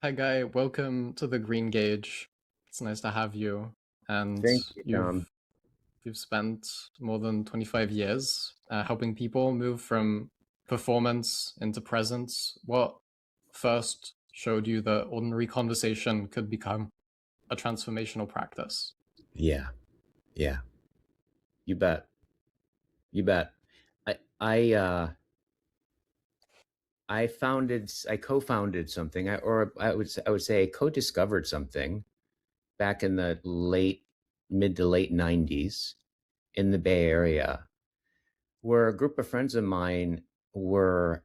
Hi, Guy. Welcome to the Green Gauge. It's nice to have you. And Thank you, Tom. you've spent more than 25 years helping people move from performance into presence. What first showed you that ordinary conversation could become a transformational practice? Yeah, yeah, you bet. You bet. I I uh I co-founded something, or I would say I co-discovered something back in the mid to late 90s in the Bay Area, where a group of friends of mine were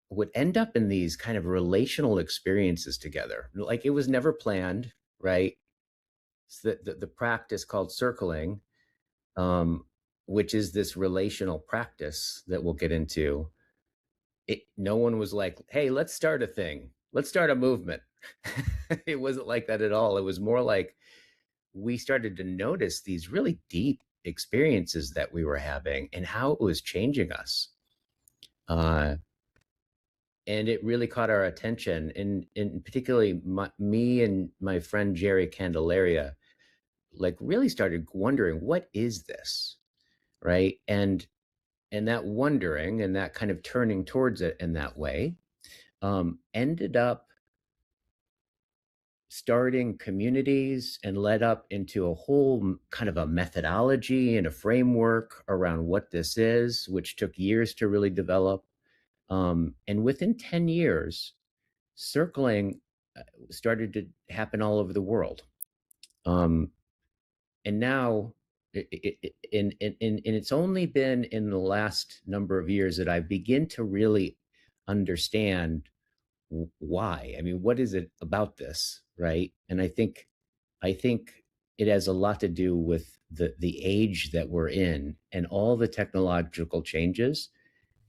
would end up in these kind of relational experiences together. Like it was never planned, right? So the practice called circling, um, which is this relational practice that we'll get into. No one was like, hey, let's start a thing, let's start a movement. It wasn't like that at all. It was more like we started to notice these really deep experiences that we were having and how it was changing us. Uh, and it really caught our attention. And particularly me and my friend Jerry Candelaria, like really started wondering, what is this? Right. And that wondering and that kind of turning towards it in that way ended up starting communities and led up into a whole kind of a methodology and a framework around what this is, which took years to really develop. And within 10 years, circling started to happen all over the world. Um, and now, and it's only been in the last number of years that I begin to really understand why. I mean, what is it about this, right? And I think it has a lot to do with the age that we're in, and all the technological changes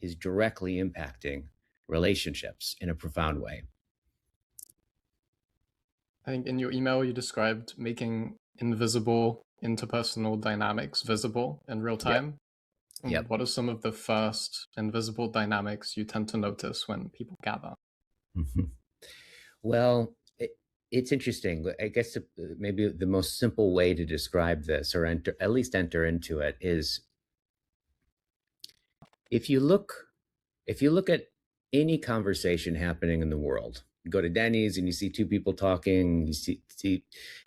is directly impacting relationships in a profound way. I think in your email you described making invisible interpersonal dynamics visible in real Yep. time. Yep. What are some of the first invisible dynamics you tend to notice when people gather? Mhm. Well, it's interesting. I guess maybe the most simple way to describe this, or at least enter into it, is if you look if you look at any conversation happening in the world, you go to Denny's and you see two people talking, you see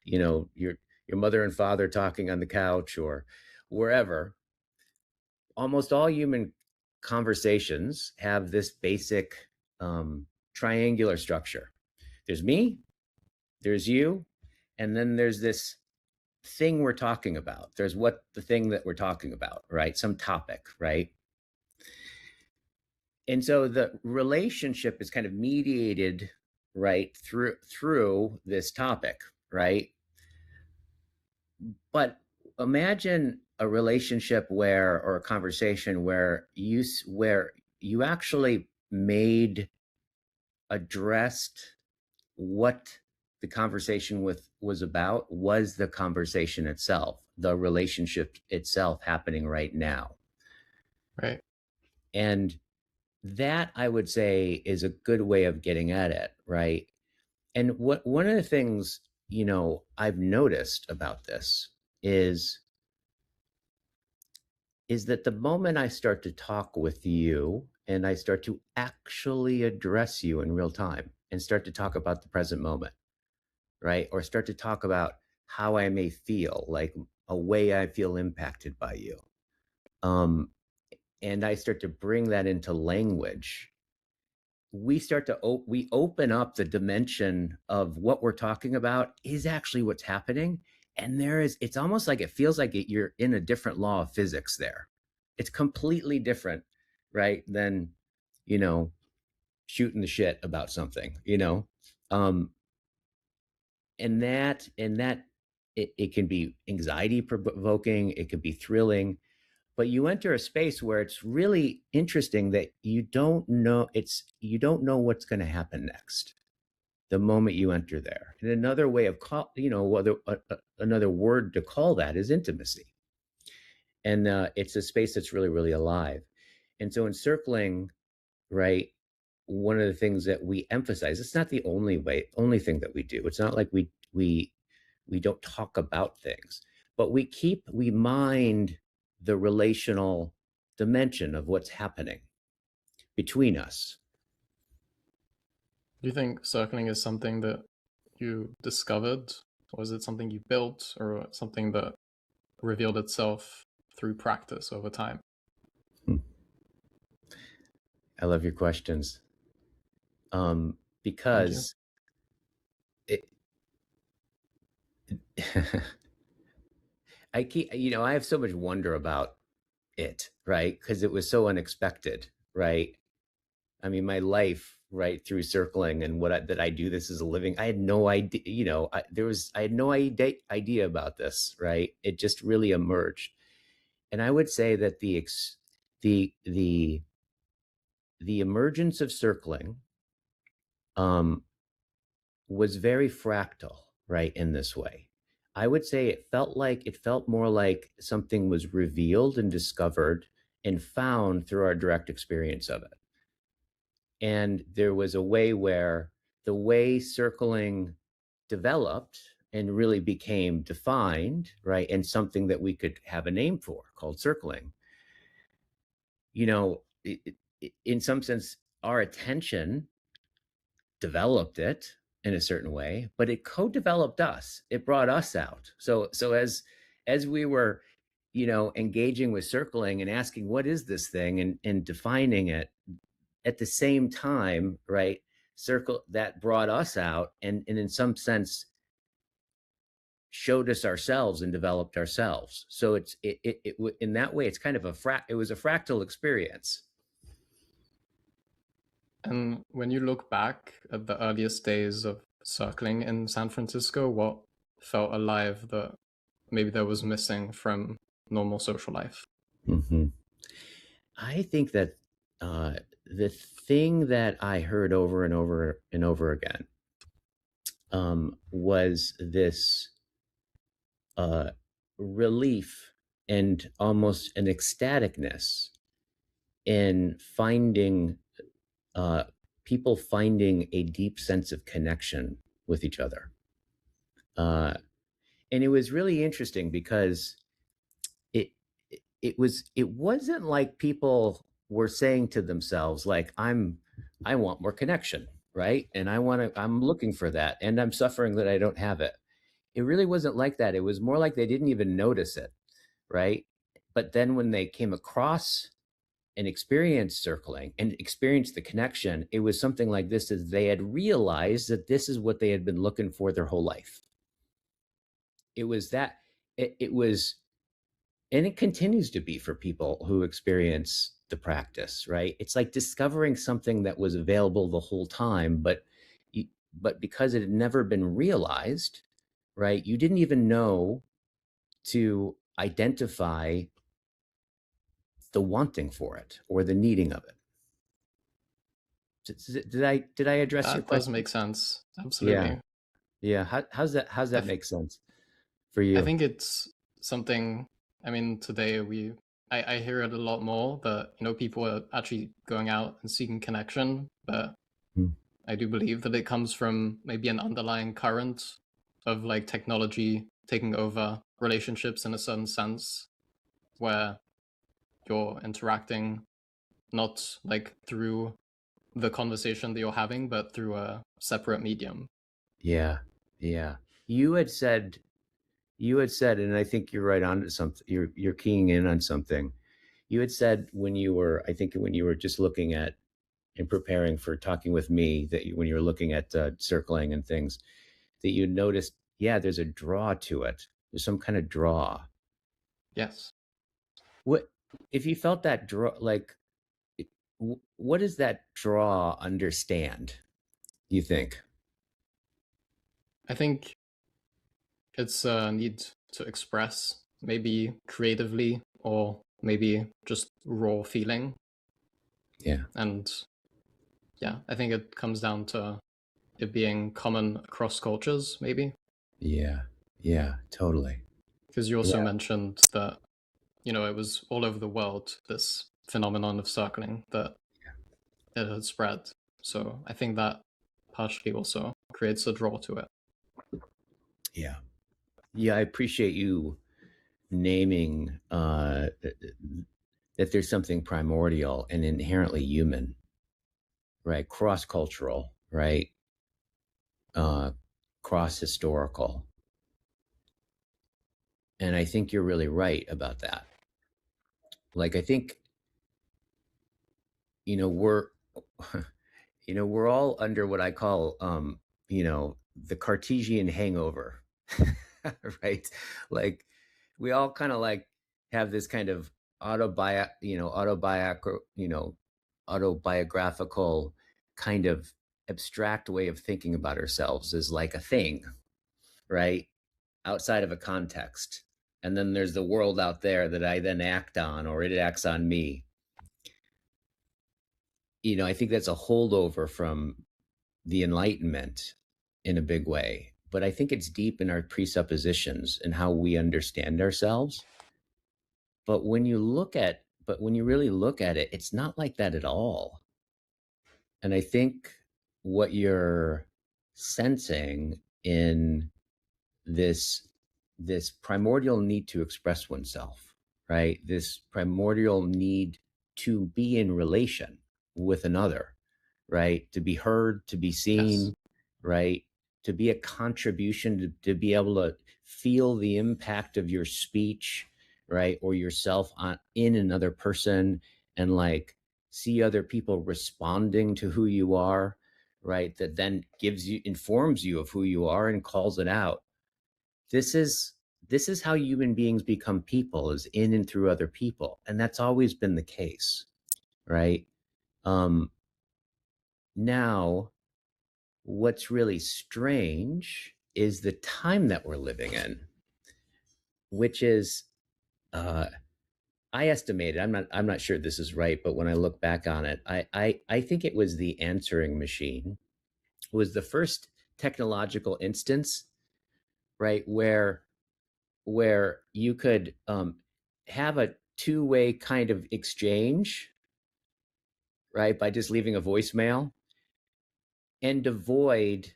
your mother and father talking on the couch or wherever. Almost all human conversations have this basic triangular structure. There's me, there's you, and then there's this thing we're talking about. There's what the thing that we're talking about, right? Some topic, right? And so the relationship is kind of mediated right through this topic, right? But imagine a relationship where, or a conversation where you actually made addressed what the conversation with was about, was the conversation itself, the relationship itself happening right now. Right. And that, I would say, is a good way of getting at it, right? And what one of the things, I've noticed about this is is that the moment I start to talk with you and I start to actually address you in real time and start to talk about the present moment, right? Or start to talk about how I may feel, like a way I feel impacted by you. Um, and I start to bring that into language. We open up the dimension of what we're talking about is actually what's happening. And it's almost like it feels like you're in a different law of physics there. It's completely different, right? Than, you know, shooting the shit about something, Um, and that it can be anxiety provoking, it can be thrilling, but you enter a space where it's really interesting that you don't know what's going to happen next the moment you enter there. And another way of another word to call that is intimacy. And it's a space that's really, really alive. And so encircling, right, one of the things that we emphasize. It's not the only thing that we do. It's not like we don't talk about things, but we mind the relational dimension of what's happening between us. Do you think circling is something that you discovered, or is it something you built, or something that revealed itself through practice over time? Hmm. I love your questions. Thank you. Because it, I have so much wonder about it, right? Because it was so unexpected, right? I mean, my life, right, through circling and that I do this as a living, I had no idea, I had no idea about this, right? It just really emerged. And I would say that the, the, the emergence of circling, um, was very fractal, right, in this way. I would say it felt more like something was revealed and discovered and found through our direct experience of it. And there was a way where the way circling developed and really became defined, right, and something that we could have a name for called circling, you know, in some sense, our attention developed it in a certain way, but it co-developed us. It brought us out. So as we were, engaging with circling and asking what is this thing and defining it at the same time, right? Circle that brought us out and in some sense showed us ourselves and developed ourselves. So in that way, it's kind of it was a fractal experience. And when you look back at the earliest days of circling in San Francisco, what felt alive that maybe there was missing from normal social life? Mm-hmm. I think that the thing that I heard over and over and over again, was this uh, relief and almost an ecstaticness in finding uh, people finding a deep sense of connection with each other. Uh, and it was really interesting because it it wasn't like people were saying to themselves like I want more connection, right? And I'm looking for that and I'm suffering that I don't have it. It really wasn't like that. It was more like they didn't even notice it, right? But then when they came across and experienced circling and experienced the connection, it was something like this: as they had realized that this is what they had been looking for their whole life. It was that it was, and it continues to be for people who experience the practice, right? It's like discovering something that was available the whole time, but because it had never been realized, right, you didn't even know to identify the wanting for it or the needing of it. Did I address your That does question? make sense. Yeah. Absolutely. Yeah. How's I, that th- make sense for I you? think it's something, I mean, today I hear it a lot more that, people are actually going out and seeking connection, but Hmm. I do believe that it comes from maybe an underlying current of like technology taking over relationships in a certain sense where you're interacting not like through the conversation that you're having, but through a separate medium. Yeah. Yeah. You had said and I think you're right on to something. You're keying in on something. You had said when you were, I think when you were just looking at and preparing for talking with me, that when you were looking at circling and things, that you noticed, yeah, there's a draw to it. There's some kind of draw. Yes. What if you felt that draw? Like, what does that draw understand? You think? I think it's a need to express, maybe creatively or maybe just raw feeling. Yeah. And yeah, I think it comes down to it being common across cultures, maybe. Yeah. Yeah. Totally. Because you also Yeah. mentioned that, it was all over the world, this phenomenon of circling that it had spread. So I think that partially also creates a draw to it. Yeah. Yeah, I appreciate you naming that there's something primordial and inherently human, right? Cross cultural, right? Uh, Cross historical. And I think you're really right about that. Like, I think, you know, we're, we're all under what I call, the Cartesian hangover, right? Like, we all kind of like have this kind of autobi, you know, autobioc, you know, autobiographical kind of abstract way of thinking about ourselves as like a thing, right? Outside of a context. And then there's the world out there that I then act on, or it acts on me. I think that's a holdover from the Enlightenment in a big way. But I think it's deep in our presuppositions and how we understand ourselves. But when you really look at it, it's not like that at all. And I think what you're sensing in this this primordial need to express oneself, right? This primordial need to be in relation with another, right? To be heard, to be Yes. seen, right? To be a contribution, to be able to feel the impact of your speech, right? Or yourself in another person, and like see other people responding to who you are, right? That then informs you of who you are and calls it out. This is how human beings become people, is in and through other people, and that's always been the case, right? um Now, what's really strange is the time that we're living in, which is, uh I estimated, I'm not sure this is right, but when I look back on it, I think it was the answering machine was the first technological instance, right, where you could have a two-way kind of exchange, right, by just leaving a voicemail, and avoid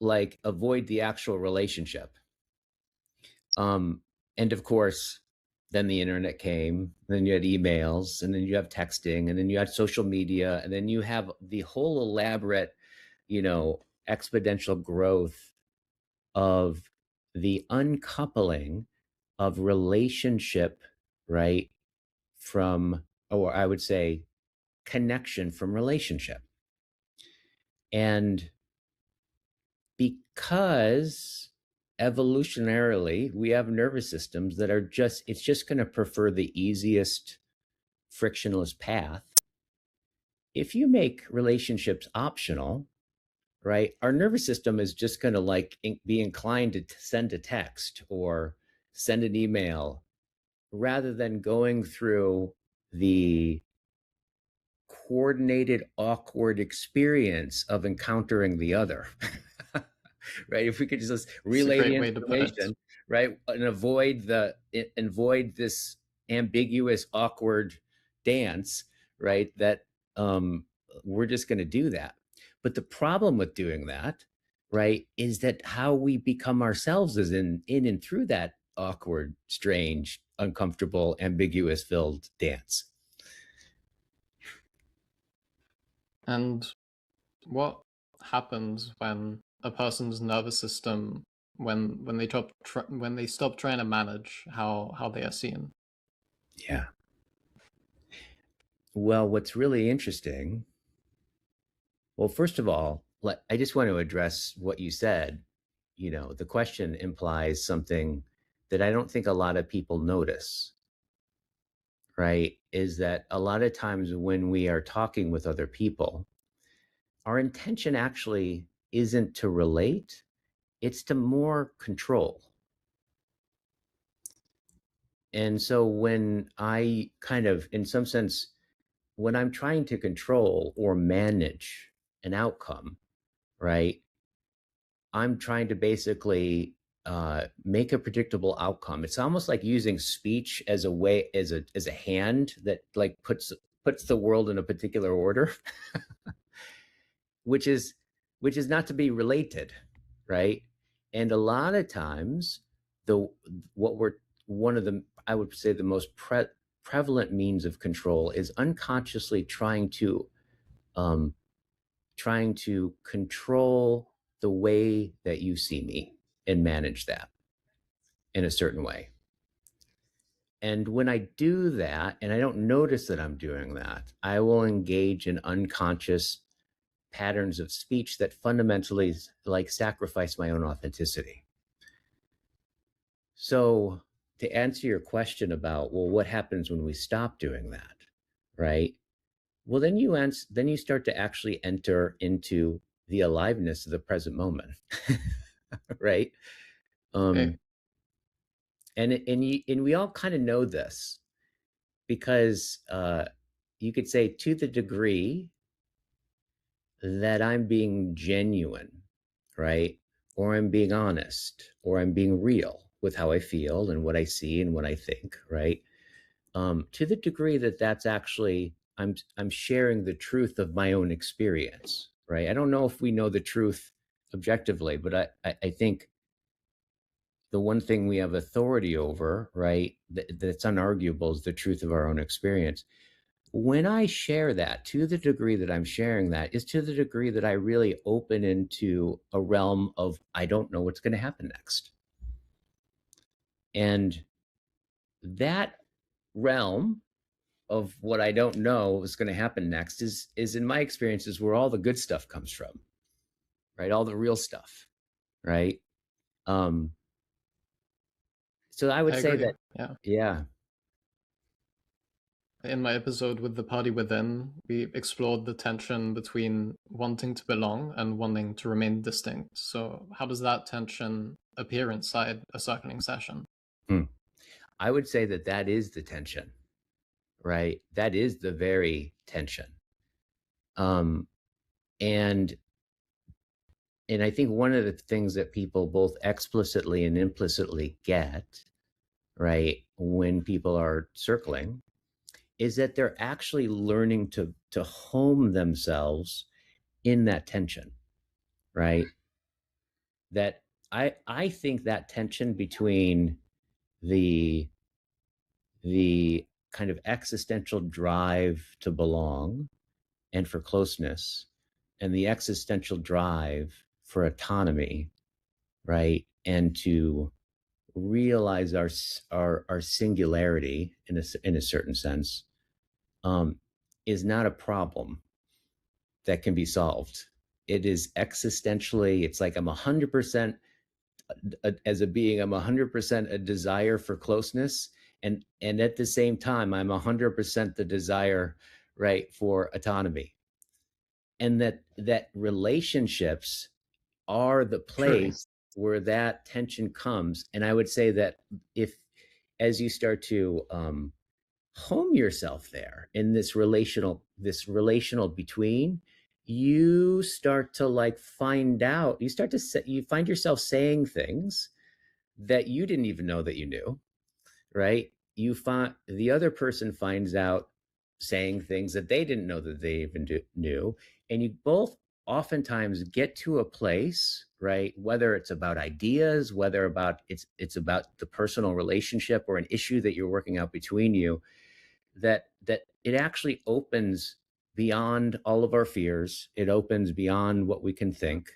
the actual relationship. Um, and of course, then the internet came, then you had emails, and then you have texting, and then you had social media, and then you have the whole elaborate, exponential growth of the uncoupling of relationship, right, from, or I would say connection from relationship. And because evolutionarily we have nervous systems that are it's just going to prefer the easiest frictionless path. If you make relationships optional, right, our nervous system is just going to be inclined to send a text or send an email rather than going through the coordinated awkward experience of encountering the other. Right, if we could just It's a relay the great way to put it. information, right, and avoid this ambiguous awkward dance, right, that um we're just going to do that. But the problem with doing that, right, is that how we become ourselves is in and through that awkward, strange, uncomfortable, ambiguous filled dance. And what happens when a person's nervous system, when they stop trying to manage how they are seen? Yeah. Well, what's really interesting, well, first of all, I just want to address what you said. The question implies something that I don't think a lot of people notice, right? Is that a lot of times when we are talking with other people, our intention actually isn't to relate, it's to more control. And so when I kind of, in some sense, when I'm trying to control or manage an outcome, right, I'm trying to basically make a predictable outcome. It's almost like using speech as a way, as a hand that like puts the world in a particular order. which is not to be related, right? And a lot of times, the what we're one of the I would say the most prevalent means of control is unconsciously um, trying to control the way that you see me and manage that in a certain way. And when I do that, and I don't notice that I'm doing that, I will engage in unconscious patterns of speech that fundamentally like sacrifice my own authenticity. So, to answer your question about, well, what happens when we stop doing that, right? Well, then you start to actually enter into the aliveness of the present moment, right? Okay. Um, and we all kind of know this because you could say to the degree that I'm being genuine, right? Or I'm being honest, or I'm being real with how I feel and what I see and what I think, right? To the degree that that's actually I'm sharing the truth of my own experience, right? I don't know if we know the truth objectively, but I think the one thing we have authority over, right, that's unarguable is the truth of our own experience. When I share that, to the degree that I'm sharing that, is to the degree that I really open into a realm of I don't know what's going to happen next. And that realm of what I don't know is going to happen next is in my experiences where all the good stuff comes from, right? All the real stuff, right? Um, so I would I say agree. that, Yeah. yeah, In my episode with The Party Within, we explored the tension between wanting to belong and wanting to remain distinct. So, how does that tension appear inside a circling session? hmm. I would say that that is the tension, right? That is the very tension. Um, and I think one of the things that people both explicitly and implicitly get, right, when people are circling, is that they're actually learning to home themselves in that tension, right? That I think that tension between the kind of existential drive to belong and for closeness and the existential drive for autonomy, right? And to realize our singularity in a certain sense, um, is not a problem that can be solved. It is existentially. It's like I'm 100% as a being. I'm 100% a desire for closeness, and at the same time, I'm 100% the desire, right, for autonomy, and that relationships are the Truly. place where that tension comes. And I would say that if as you start to home yourself there in this relational between, you start to like find out you start to say, you find yourself saying things that you didn't even know that you knew, right? You find the other person finds out saying things that they didn't know that they even knew, and you both oftentimes get to a place, right? Whether it's about ideas, whether about it's about the personal relationship or an issue that you're working out between you, that it actually opens beyond all of our fears. It opens beyond what we can think,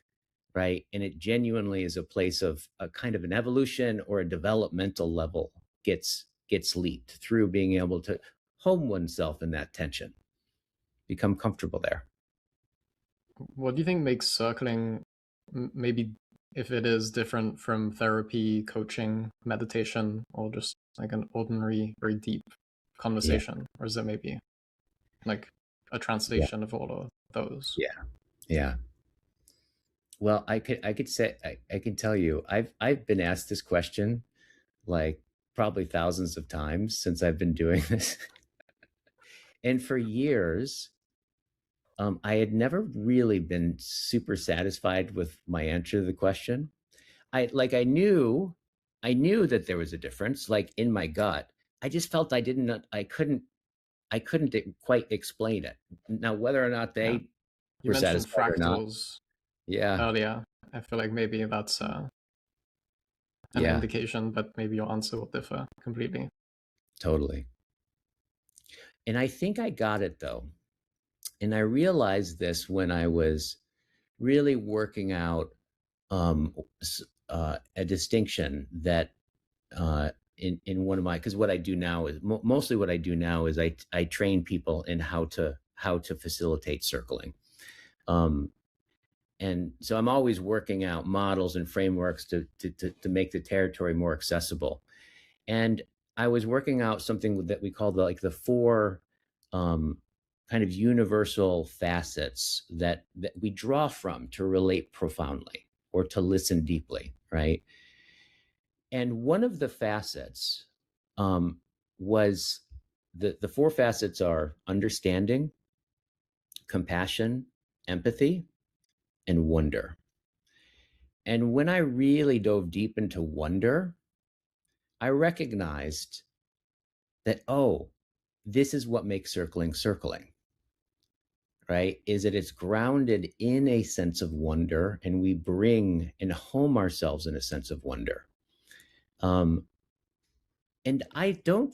right? And it genuinely is a place of a kind of an evolution or a developmental level gets leaped through being able to home oneself in that tension, become comfortable there. What do you think makes circling, maybe if it is different from therapy, coaching, meditation, or just like an ordinary, very deep Yeah, conversation? Or is it maybe like a yeah, translation of all of those? yeah, yeah. Well, I could say I can tell you I've been asked this question like probably thousands of times since I've been doing this. And for years, I had never really been super satisfied with my answer to the question. I knew that there was a difference, like in my gut. I just felt I couldn't quite explain it. Now, whether or not Yeah. they You we're mentioned satisfied or not. fractals Yeah, earlier. I feel like maybe that's an yeah, indication, but maybe your answer will differ completely. totally. And I think I got it though. And I realized this when I was really working out um, a distinction that in one of my, because what I do now is mostly what I do now is I train people in how to facilitate circling. Um, and so I'm always working out models and frameworks to make the territory more accessible. And I was working out something that we call the four um, kind of universal facets that we draw from to relate profoundly or to listen deeply, right? And one of the facets was the four facets are understanding, compassion, empathy, and wonder. And when I really dove deep into wonder, I recognized that, oh, this is what makes circling circling, right? Is that it's grounded in a sense of wonder, and we bring and home ourselves in a sense of wonder. Um, and I don't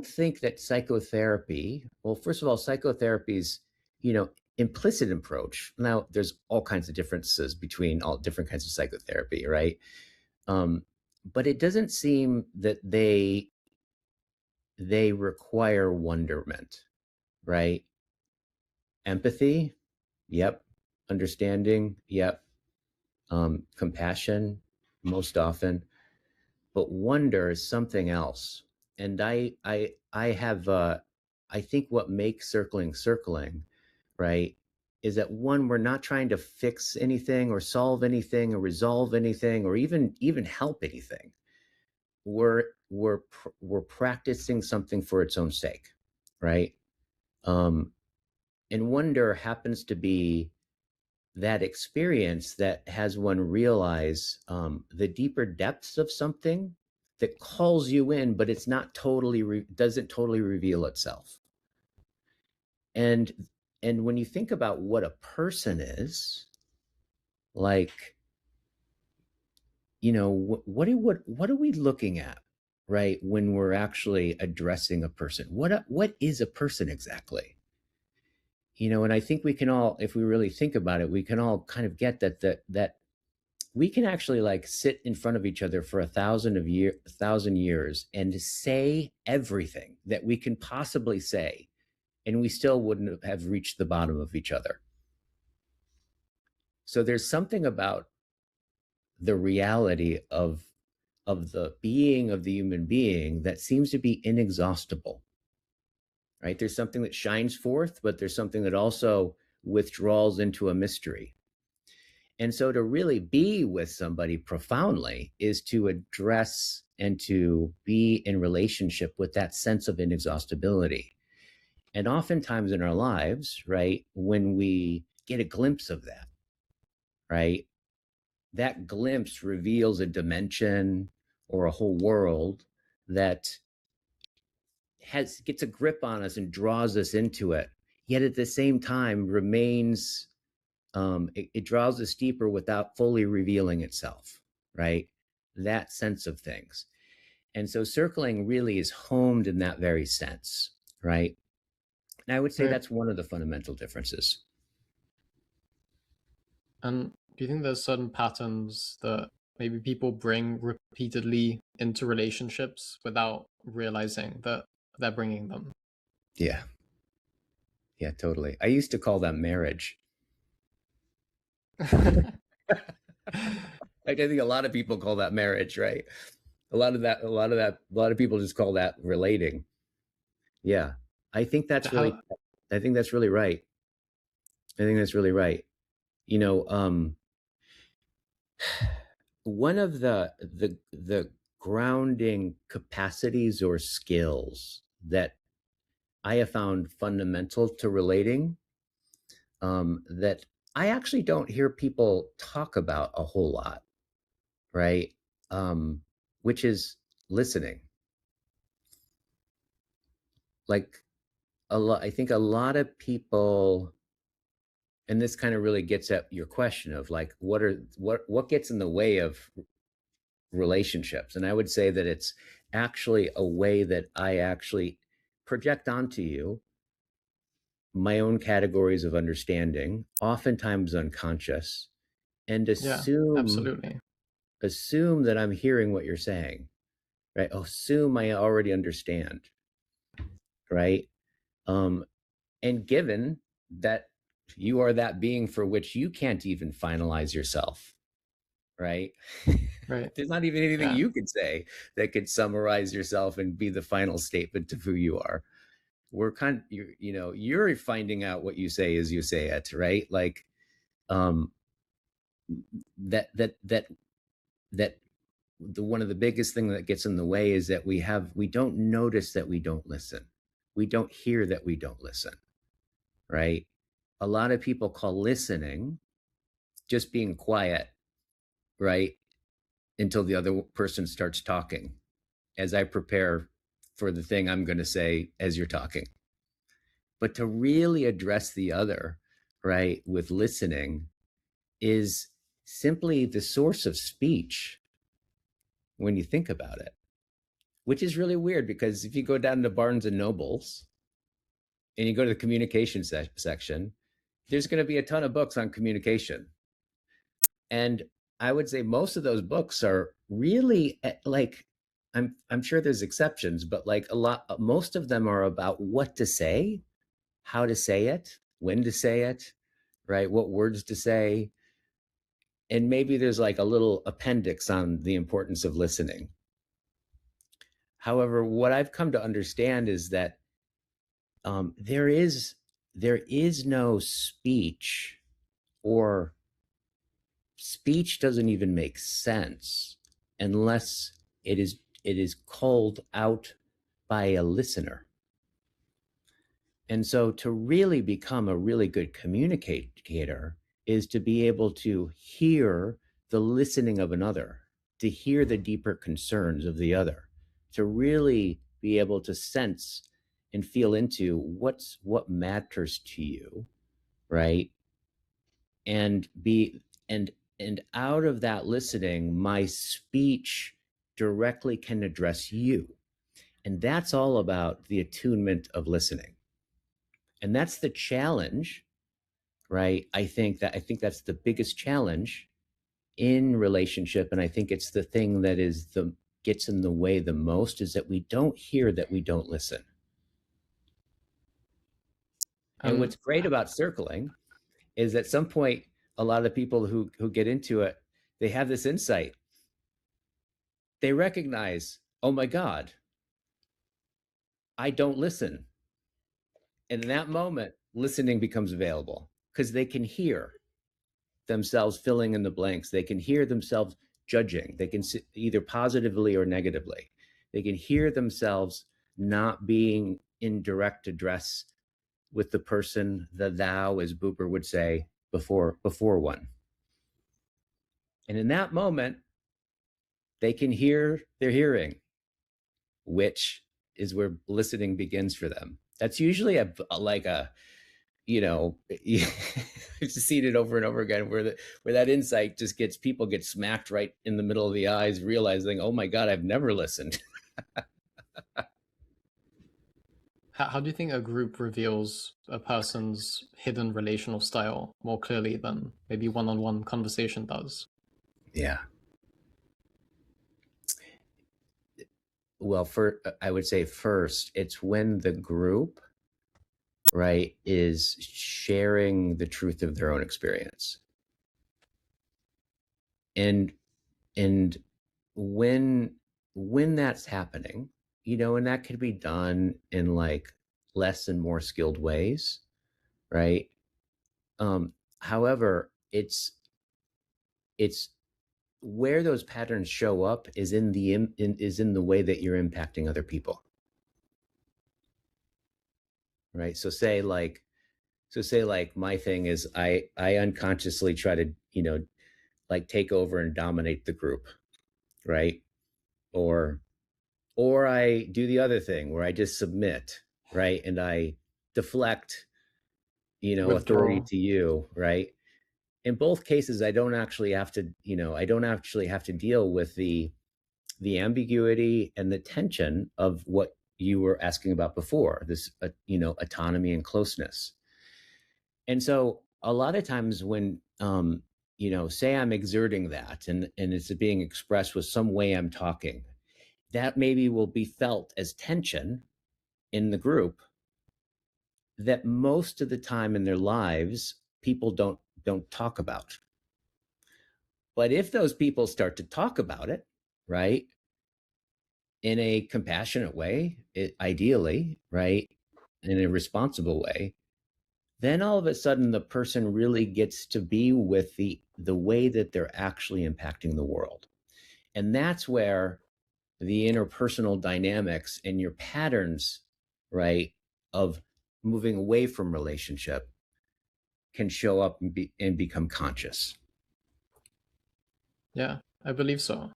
think that psychotherapy, well, first of all, psychotherapy's, implicit approach. Now, there's all kinds of differences between all different kinds of psychotherapy, right? Um, but it doesn't seem that they require wonderment, right? Empathy, yep. Understanding, yep. Compassion, most often, but wonder is something else. And I have I think what makes circling circling, right, is that one, we're not trying to fix anything or solve anything or resolve anything or even help anything. We're practicing something for its own sake, right? Um, and wonder happens to be that experience that has one realize the deeper depths of something that calls you in, but it's not doesn't totally reveal itself. And when you think about what a person is, like, what are we looking at, right? When we're actually addressing a person, what is a person exactly? And I think we can all, if we really think about it, we can all kind of get that we can actually like sit in front of each other for 1,000 years and say everything that we can possibly say, and we still wouldn't have reached the bottom of each other. So there's something about the reality of the being of the human being that seems to be inexhaustible, right? There's something that shines forth, but there's something that also withdraws into a mystery. And so to really be with somebody profoundly is to address and to be in relationship with that sense of inexhaustibility. And oftentimes in our lives, right, when we get a glimpse of that, right, that glimpse reveals a dimension or a whole world that gets a grip on us and draws us into it, yet at the same time remains it draws us deeper without fully revealing itself, right? That sense of things. And so circling really is homed in that very sense, right? And I would say Right. that's one of the fundamental differences. And do you think there's certain patterns that maybe people bring repeatedly into relationships without realizing that they're bringing them? Yeah. Yeah, totally. I used to call that marriage. Like, I think a lot of people call that marriage, right? A lot of people just call that relating. Yeah. I think that's really How, I think that's really right. I think that's really right. You know, one of the grounding capacities or skills that I have found fundamental to relating, that I actually don't hear people talk about a whole lot, right? Um, which is listening. Like, I think a lot of people And this kind of really gets at your question of like what gets in the way of relationships. And I would say that it's actually a way that I actually project onto you my own categories of understanding, oftentimes unconscious, and Yeah, assume absolutely. that I'm hearing what you're saying, right? Assume I already understand, right? Um, and given that you are that being for which you can't even finalize yourself, right? Right. There's not even anything Yeah. you could say that could summarize yourself and be the final statement of who you are. We're kind of, you're finding out what you say as you say it, right? Like, um, that, that, that, that the one of the biggest thing that gets in the way is that we don't notice that we don't listen. We don't hear that we don't listen, right? A lot of people call listening just being quiet, right? Until the other person starts talking as I prepare for the thing I'm going to say as you're talking. But to really address the other, right, with listening is simply the source of speech when you think about it, which is really weird because if you go down to Barnes and Nobles and you go to the communication section, there's going to be a ton of books on communication. And I would say most of those books are really like, I'm sure there's exceptions, but like most of them are about what to say, how to say it, when to say it, right? What words to say. And maybe there's like a little appendix on the importance of listening. However, what I've come to understand is that there is no speech, or speech doesn't even make sense unless it is called out by a listener. And so to really become a really good communicator is to be able to hear the listening of another, to hear the deeper concerns of the other, to really be able to sense and feel into what matters to you, right? And be and out of that listening, my speech directly can address you. And that's all about the attunement of listening. And that's the challenge, right? I think that's the biggest challenge in relationship, and I think it's the thing that is the gets in the way the most, is that we don't hear that we don't listen. And And what's great about circling is at some point, a lot of people who get into it, they have this insight. They recognize, oh my God, I don't listen. And in that moment, listening becomes available because they can hear themselves filling in the blanks. They can hear themselves judging. They can either positively or negatively. They can hear themselves not being in direct address with the person, the thou, as Buber would say, before one. And in that moment, they can hear their hearing, which is where listening begins for them. That's usually like a you know I've seen it over and over again where that insight just gets people get smacked right in the middle of the eyes, realizing, oh my God, I've never listened. how do you think a group reveals a person's hidden relational style more clearly than maybe one-on-one conversation does? Yeah. Well, I would say first, it's when the group, right, is sharing the truth of their own experience. And and when that's happening, and that could be done in like less and more skilled ways, right? However, it's where those patterns show up is is in the way that you're impacting other people, right? So say like my thing is I unconsciously try to like take over and dominate the group, right? or or I do the other thing where I just submit, right? And I deflect, authority withdraw. to you, right? In both cases, I don't actually have to, I don't actually have to deal with the ambiguity and the tension of what you were asking about before, this, autonomy and closeness. And so a lot of times when, say I'm exerting that and it's being expressed with some way I'm talking, that maybe will be felt as tension in the group that most of the time in their lives people don't talk about. But if those people start to talk about it, right, in a compassionate way, ideally, right, in a responsible way, then all of a sudden the person really gets to be with the way that they're actually impacting the world. And that's where the interpersonal dynamics and your patterns, right, of moving away from relationship can show up and become conscious. Yeah, I believe so.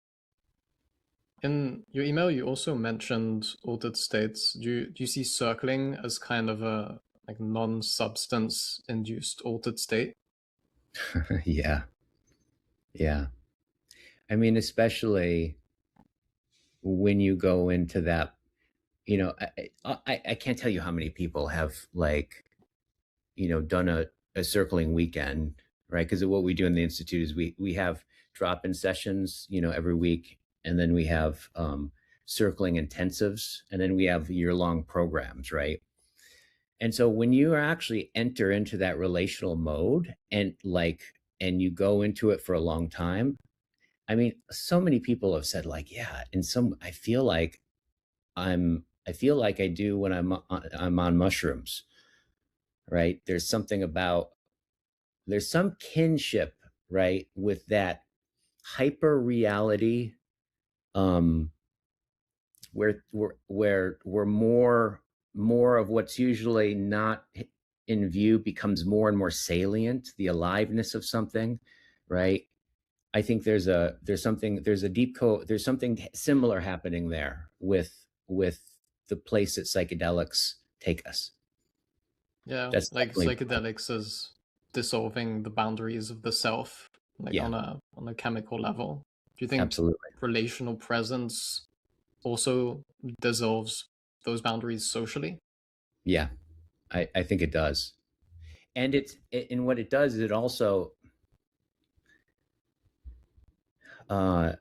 In your email, you also mentioned altered states. Do you see circling as kind of a like non-substance induced altered state? Yeah. Yeah. I mean, especially when you go into that, I can't tell you how many people have, like, done a circling weekend, right? Because what we do in the institute is we have drop-in sessions, every week, and then we have circling intensives, and then we have year-long programs, right? And so when you actually enter into that relational mode and you go into it for a long time, I mean, so many people have said, like, yeah, and some I feel like I do when I'm on mushrooms, right? There's some kinship, right, with that hyper reality, um where more of what's usually not in view becomes more and more salient, the aliveness of something, right? I think there's something similar happening there with the place that psychedelics take us. Yeah, That's like definitely, psychedelics is dissolving the boundaries of the self, like yeah, on a chemical level. Do you think absolutely. relational presence also dissolves those boundaries socially? Yeah, I think it does. And what it does is it also, uh,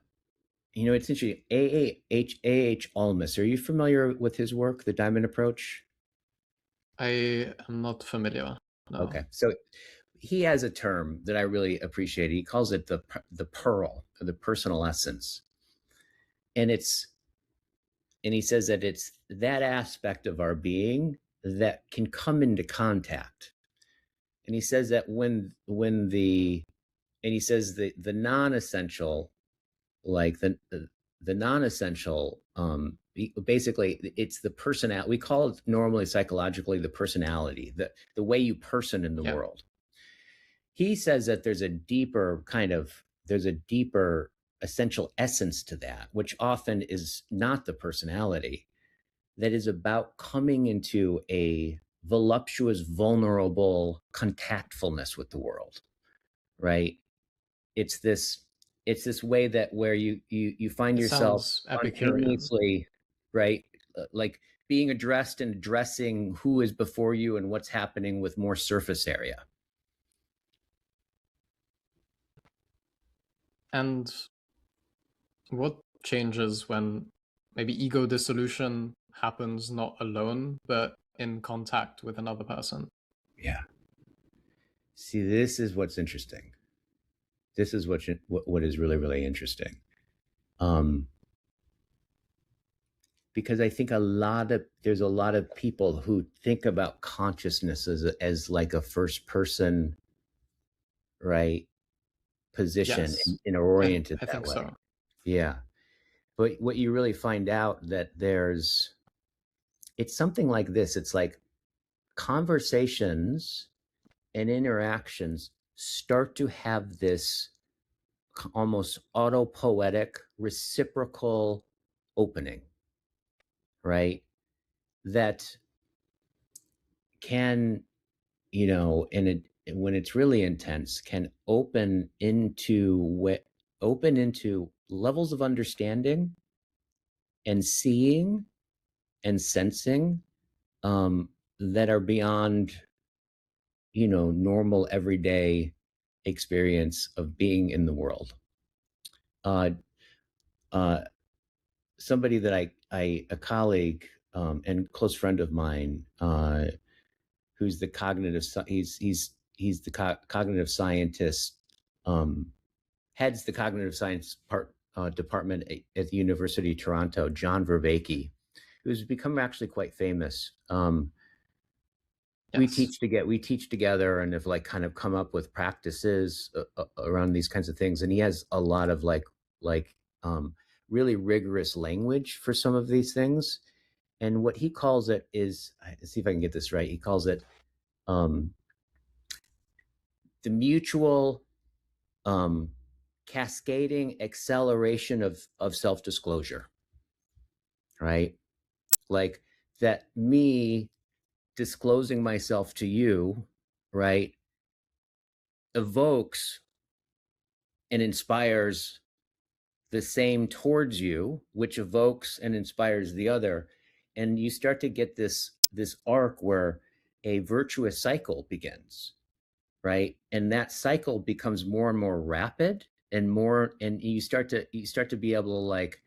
it's interesting. A H Almus. Are you familiar with his work, The Diamond Approach? I am not familiar. No. Okay, so he has a term that I really appreciate. He calls it the pearl, or the personal essence, and he says that it's that aspect of our being that can come into contact. And he says that when the and he says the non-essential, like the non-essential, basically it's the personality. We call it normally psychologically the personality, the way you person in the Yeah. world. He says that there's a deeper essential essence to that, which often is not the personality, that is about coming into a voluptuous, vulnerable contactfulness with the world, right? it's this it's this way that where you find It yourself sounds Epicurean. spontaneously, right, like being addressed and addressing who is before you and what's happening with more surface area. And what changes when maybe ego dissolution happens not alone, but in contact with another person? Yeah, see, this is what's interesting. This is what is really, really interesting, um because I think there's a lot of people who think about consciousness as like a first person, right, position, Yes, and are oriented I that think way. so. Yeah. But what you really find out that it's something like this. It's like conversations and interactions start to have this almost autopoetic reciprocal opening, right? That can, and when it's really intense, can open into levels of understanding and seeing and sensing, that are beyond, normal everyday experience of being in the world. Uh, uh, Somebody that a colleague, and close friend of mine, who's the he's the cognitive scientist, um, heads the cognitive science department at the University of Toronto, John Vervaeke, who's become actually quite famous. Yes. We teach together and have like kind of come up with practices around these kinds of things. And he has a lot of like really rigorous language for some of these things. And what he calls it is, let's see if I can get this right. He calls it, um, the mutual, um, cascading acceleration of self disclosure, right? Like that me disclosing myself to you, right, evokes and inspires the same towards you, which evokes and inspires the other. And you start to get this arc where a virtuous cycle begins, right? And that cycle becomes more and more rapid and more, and you start to be able to like,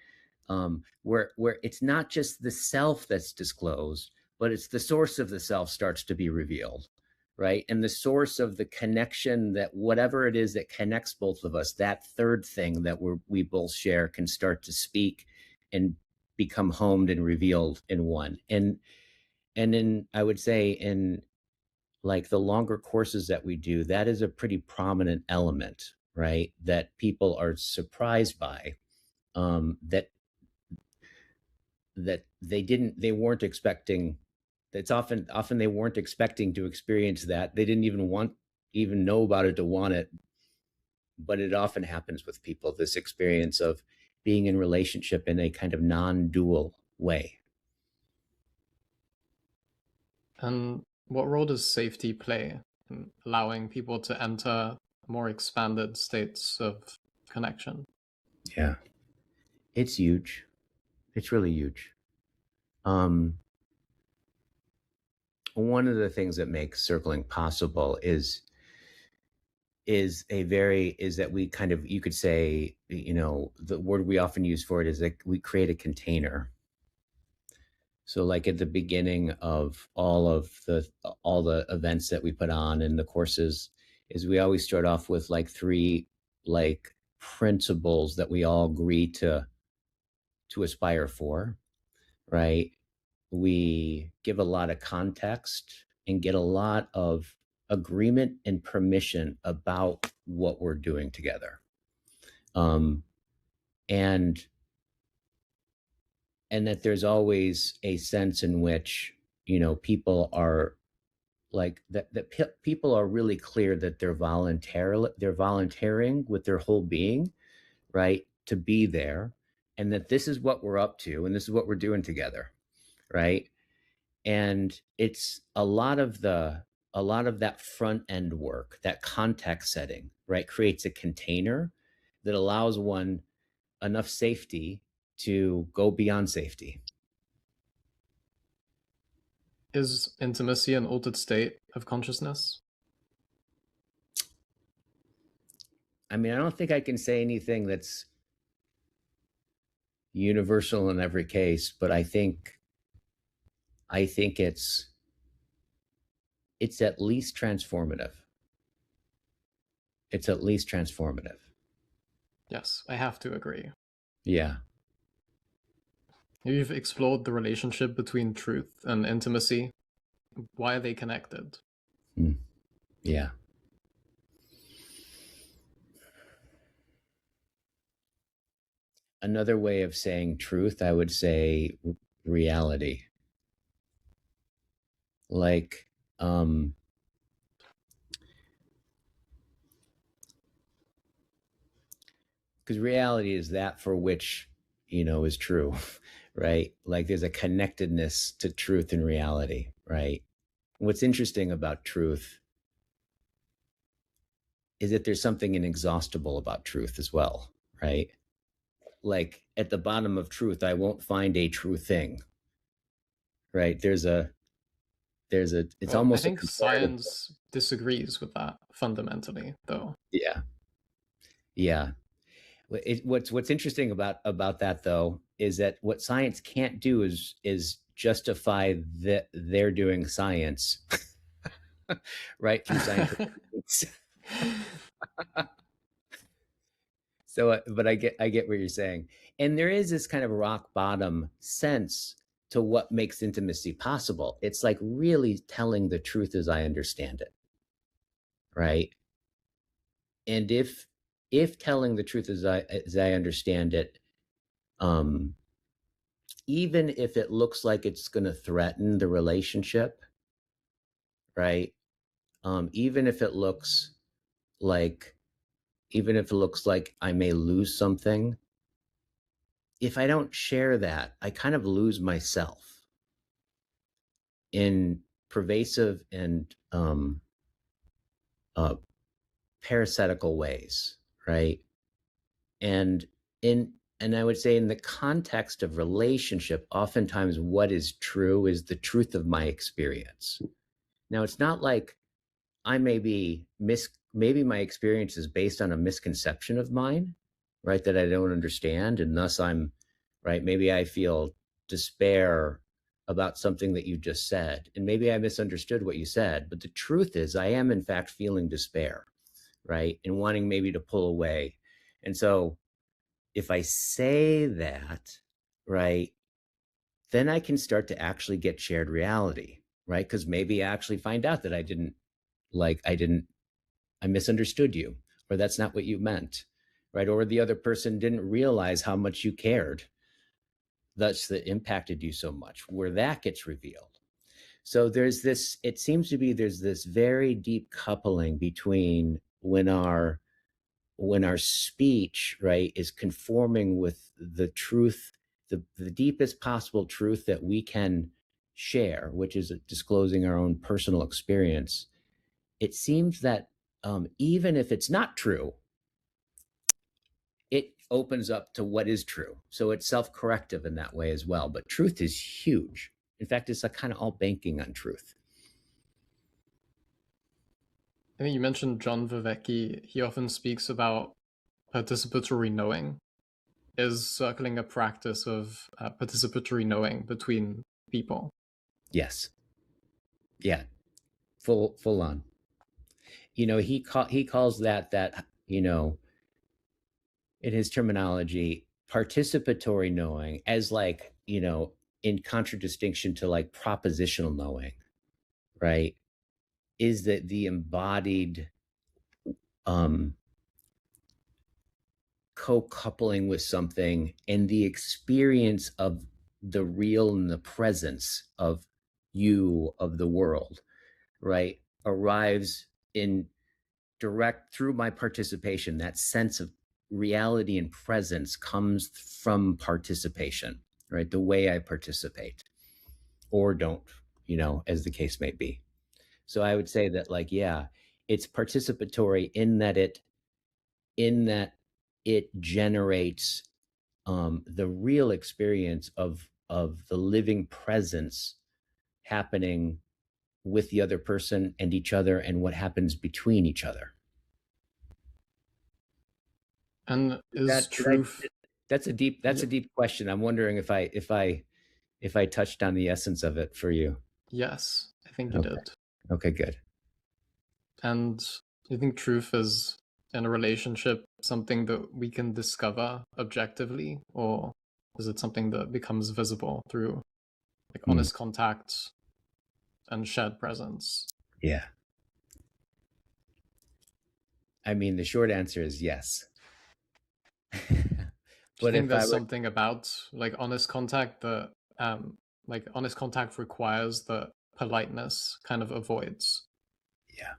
where it's not just the self that's disclosed, but it's the source of the self starts to be revealed, right? And the source of the connection, that whatever it is that connects both of us, that third thing that we both share, can start to speak and become homed and revealed in one. And in, I would say, in like the longer courses that we do, that is a pretty prominent element, right? That people are surprised by, that they weren't expecting. It's often they weren't expecting to experience that. They didn't even know about it to want it. But it often happens with people, this experience of being in relationship in a kind of non-dual way. And what role does safety play in allowing people to enter more expanded states of connection? Yeah, it's huge. It's really huge. Um, One of the things that makes circling possible is that we kind of, you could say, the word we often use for it is that we create a container. So like at the beginning of all the events that we put on in the courses, is we always start off with like three like principles that we all agree to aspire for, right? We give a lot of context and get a lot of agreement and permission about what we're doing together. Um, and and that there's always a sense in which, people are like people are really clear that they're volunteering with their whole being, right, to be there, and that this is what we're up to and this is what we're doing together, right? And it's a lot of that front end work, that context setting, right, creates a container that allows one enough safety to go beyond safety. Is intimacy an altered state of consciousness? I mean, I don't think I can say anything that's universal in every case, but I think it's at least transformative. It's at least transformative. Yes, I have to agree. Yeah. You've explored the relationship between truth and intimacy. Why are they connected? Mm. Yeah. Another way of saying truth, I would say reality. Like, um, because reality is that for which, is true, right? Like there's a connectedness to truth and reality, right? What's interesting about truth is that there's something inexhaustible about truth as well, right? Like at the bottom of truth, I won't find a true thing, right? It's Well, I almost a think comparative. science disagrees with that fundamentally, though. Yeah. Yeah. What's interesting about that though is that what science can't do is justify that they're doing science right through scientific means. So, but I get what you're saying, and there is this kind of rock bottom sense to what makes intimacy possible. It's like really telling the truth as I understand it, right? And if telling the truth as I understand it, um, even if it looks like it's going to threaten the relationship, right? Even if it looks like even if it looks like I may lose something, if I don't share that, I kind of lose myself in pervasive and uh, parasitical ways, right? And in and I would say in the context of relationship, oftentimes what is true is the truth of my experience. Now, it's not like I may be maybe my experience is based on a misconception of mine, right? That I don't understand. And thus I'm right. Maybe I feel despair about something that you just said. And maybe I misunderstood what you said. But the truth is I am in fact feeling despair, right? And wanting maybe to pull away. And so if I say that, right, then I can start to actually get shared reality, right? Because maybe I actually find out that I didn't I misunderstood you, or that's not what you meant, right? Or the other person didn't realize how much you cared, thus that impacted you so much, where that gets revealed. So it seems to be there's this very deep coupling between when our speech, right, is conforming with the truth, the deepest possible truth that we can share, which is disclosing our own personal experience. It seems that even if it's not true, it opens up to what is true. So it's self corrective in that way as well. But truth is huge. In fact, it's a kind of all banking on truth. I think you mentioned John Vervaeke. He often speaks about participatory knowing. Is circling a practice of participatory knowing between people. Yes. Yeah. Full on. He calls that in his terminology participatory knowing as like in contradistinction to like propositional knowing, right? Is that the embodied um co-coupling with something and the experience of the real and the presence of you of the world, right, arrives in direct through my participation. That sense of reality and presence comes from participation, right? The way I participate or don't, as the case may be. So I would say that, like, yeah, it's participatory in that it generates the real experience of the living presence happening with the other person and each other and what happens between each other. And is That did I? truth? That's a deep question. I'm wondering if I touched on the essence of it for you. Yes, I think you Okay. did. Okay. Good. And do you think truth is in a relationship something that we can discover objectively, or is it something that becomes visible through like Hmm. honest contact and shared presence? Yeah. I mean, the short answer is yes. Do you But think if I there's were, something about like honest contact that honest contact requires that politeness kind of avoids? yeah,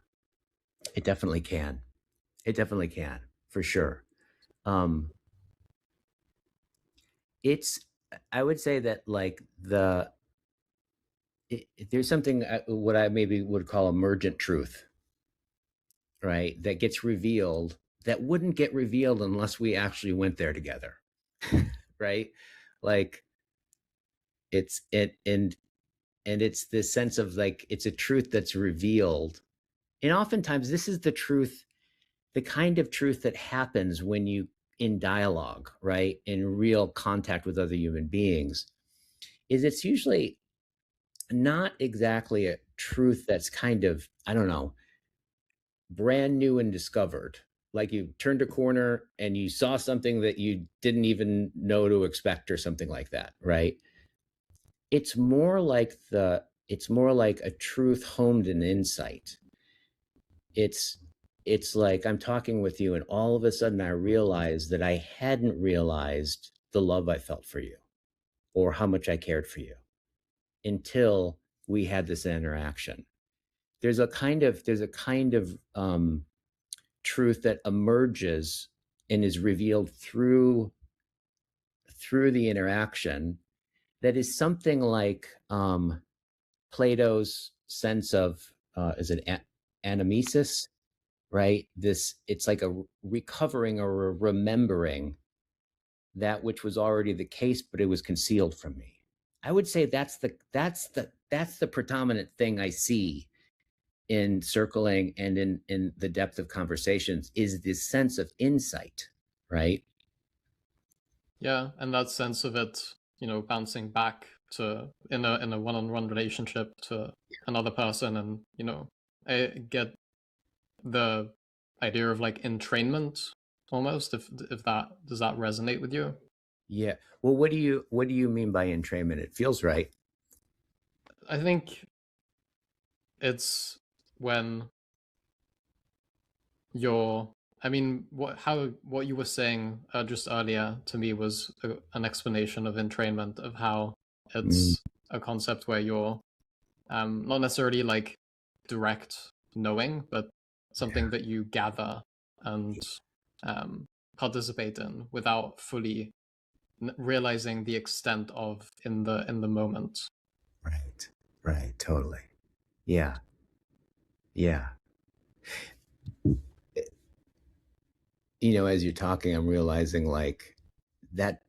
it definitely can. It definitely can, for sure. Um, it's, I would say that like there's something what I maybe would call emergent truth, right, that gets revealed that wouldn't get revealed unless we actually went there together. Right? Like it's it and it's this sense of like it's a truth that's revealed. And oftentimes this is the truth, the kind of truth that happens when you in dialogue, right? In real contact with other human beings, is it's usually not exactly a truth that's kind of, I don't know, brand new and discovered. Like you turned a corner and you saw something that you didn't even know to expect or something like that, right? It's more like it's more like a truth honed in insight. It's it's like I'm talking with you and all of a sudden I realize that I hadn't realized the love I felt for you or how much I cared for you until we had this interaction. There's a kind of truth that emerges and is revealed through the interaction that is something like Plato's sense of is it anamnesis, right? This it's like a recovering or a remembering that which was already the case, but it was concealed from me. I would say that's the predominant thing I see in circling and in the depth of conversations is this sense of insight, right? Yeah, and that sense of it, bouncing back to in a one-on-one relationship to another person, and I get the idea of like entrainment almost. If that does that resonate with you? Yeah. Well, what do you mean by entrainment? It feels right. I think it's when you're. I mean, what you were saying just earlier to me was an explanation of entrainment, of how Mm, it's a concept where you're not necessarily like direct knowing, but yeah. something that you gather and um, participate in without fully realizing the extent of in the moment. Right. Right. Totally. Yeah. Yeah. As you're talking, I'm realizing like that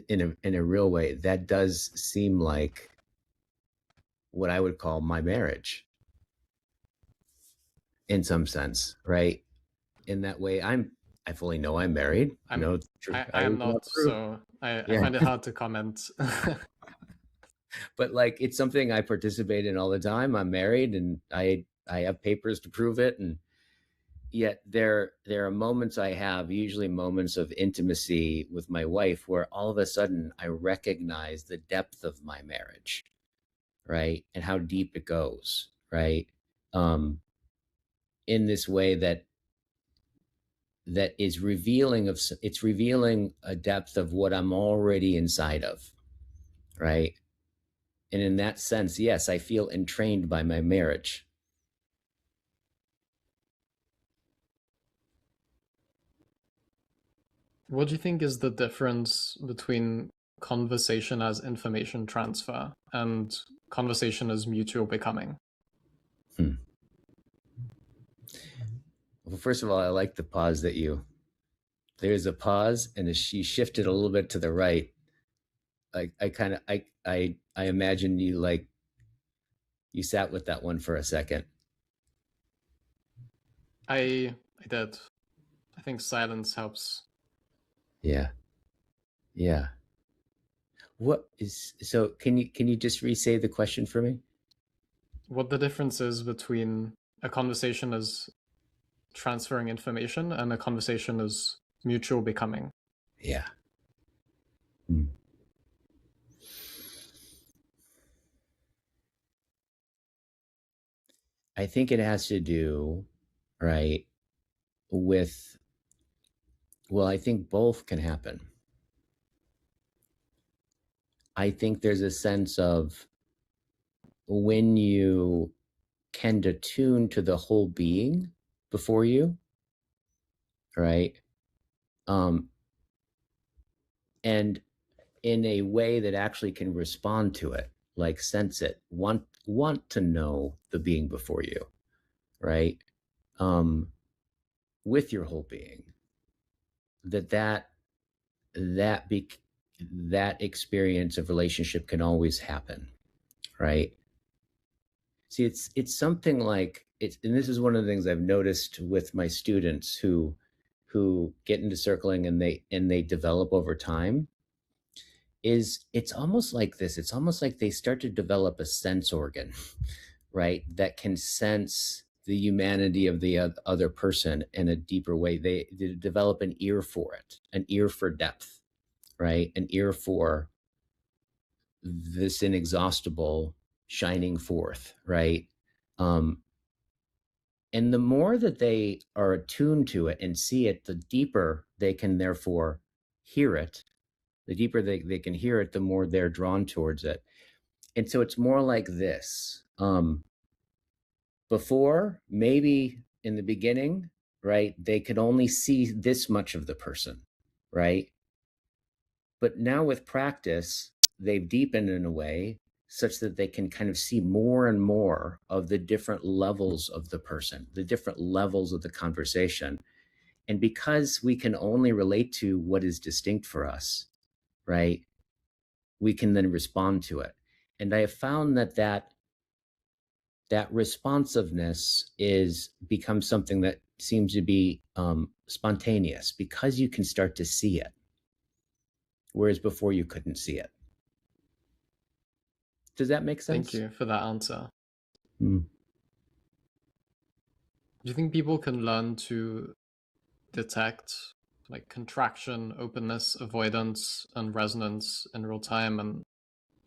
in a real way, that does seem like what I would call my marriage in some sense, right? In that way, I fully know I'm married. I'm I I am cannot not, prove. so I Yeah. find it hard to comment. But like it's something I participate in all the time. I'm married and I have papers to prove it. And yet there are moments I have, usually moments of intimacy with my wife, where all of a sudden I recognize the depth of my marriage, right? And how deep it goes, right? Um, in this way that is revealing of it's revealing a depth of what I'm already inside of, right? And in that sense, yes, I feel entrained by my marriage. What do you think is the difference between conversation as information transfer and conversation as mutual becoming? Hmm. Well, first of all, I like the pause that you. There's a pause, and as she shifted a little bit to the right, I kind of I imagine you like you sat with that one for a second. I did. I think silence helps. Yeah, yeah. What is so? Can you just re-say the question for me? What the difference is between a conversation as transferring information and a conversation as mutual becoming. Yeah. Hmm. I think it has to do, right, with, well, I think both can happen. I think there's a sense of when you can attune to the whole being before you, right? Um, and in a way that actually can respond to it, like sense it, want to know the being before you, right? with your whole being, that experience of relationship can always happen, right? See, it's something like it's, and this is one of the things I've noticed with my students who get into circling and they develop over time, is it's almost like this. It's almost like they start to develop a sense organ, right? That can sense the humanity of the other person in a deeper way. They develop an ear for it, an ear for depth, right? An ear for this inexhaustible shining forth, right? Um, and the more that they are attuned to it and see it, the deeper they can therefore hear it. The deeper they can hear it, the more they're drawn towards it. And so it's more like this. Before, maybe in the beginning, right, they could only see this much of the person, right? But now with practice, they've deepened in a way such that they can kind of see more and more of the different levels of the person, the different levels of the conversation. And because we can only relate to what is distinct for us, right, we can then respond to it. And I have found that responsiveness is becomes something that seems to be spontaneous because you can start to see it, whereas before you couldn't see it. Does that make sense? Thank you for that answer. Hmm. Do you think people can learn to detect like contraction, openness, avoidance, and resonance in real time? And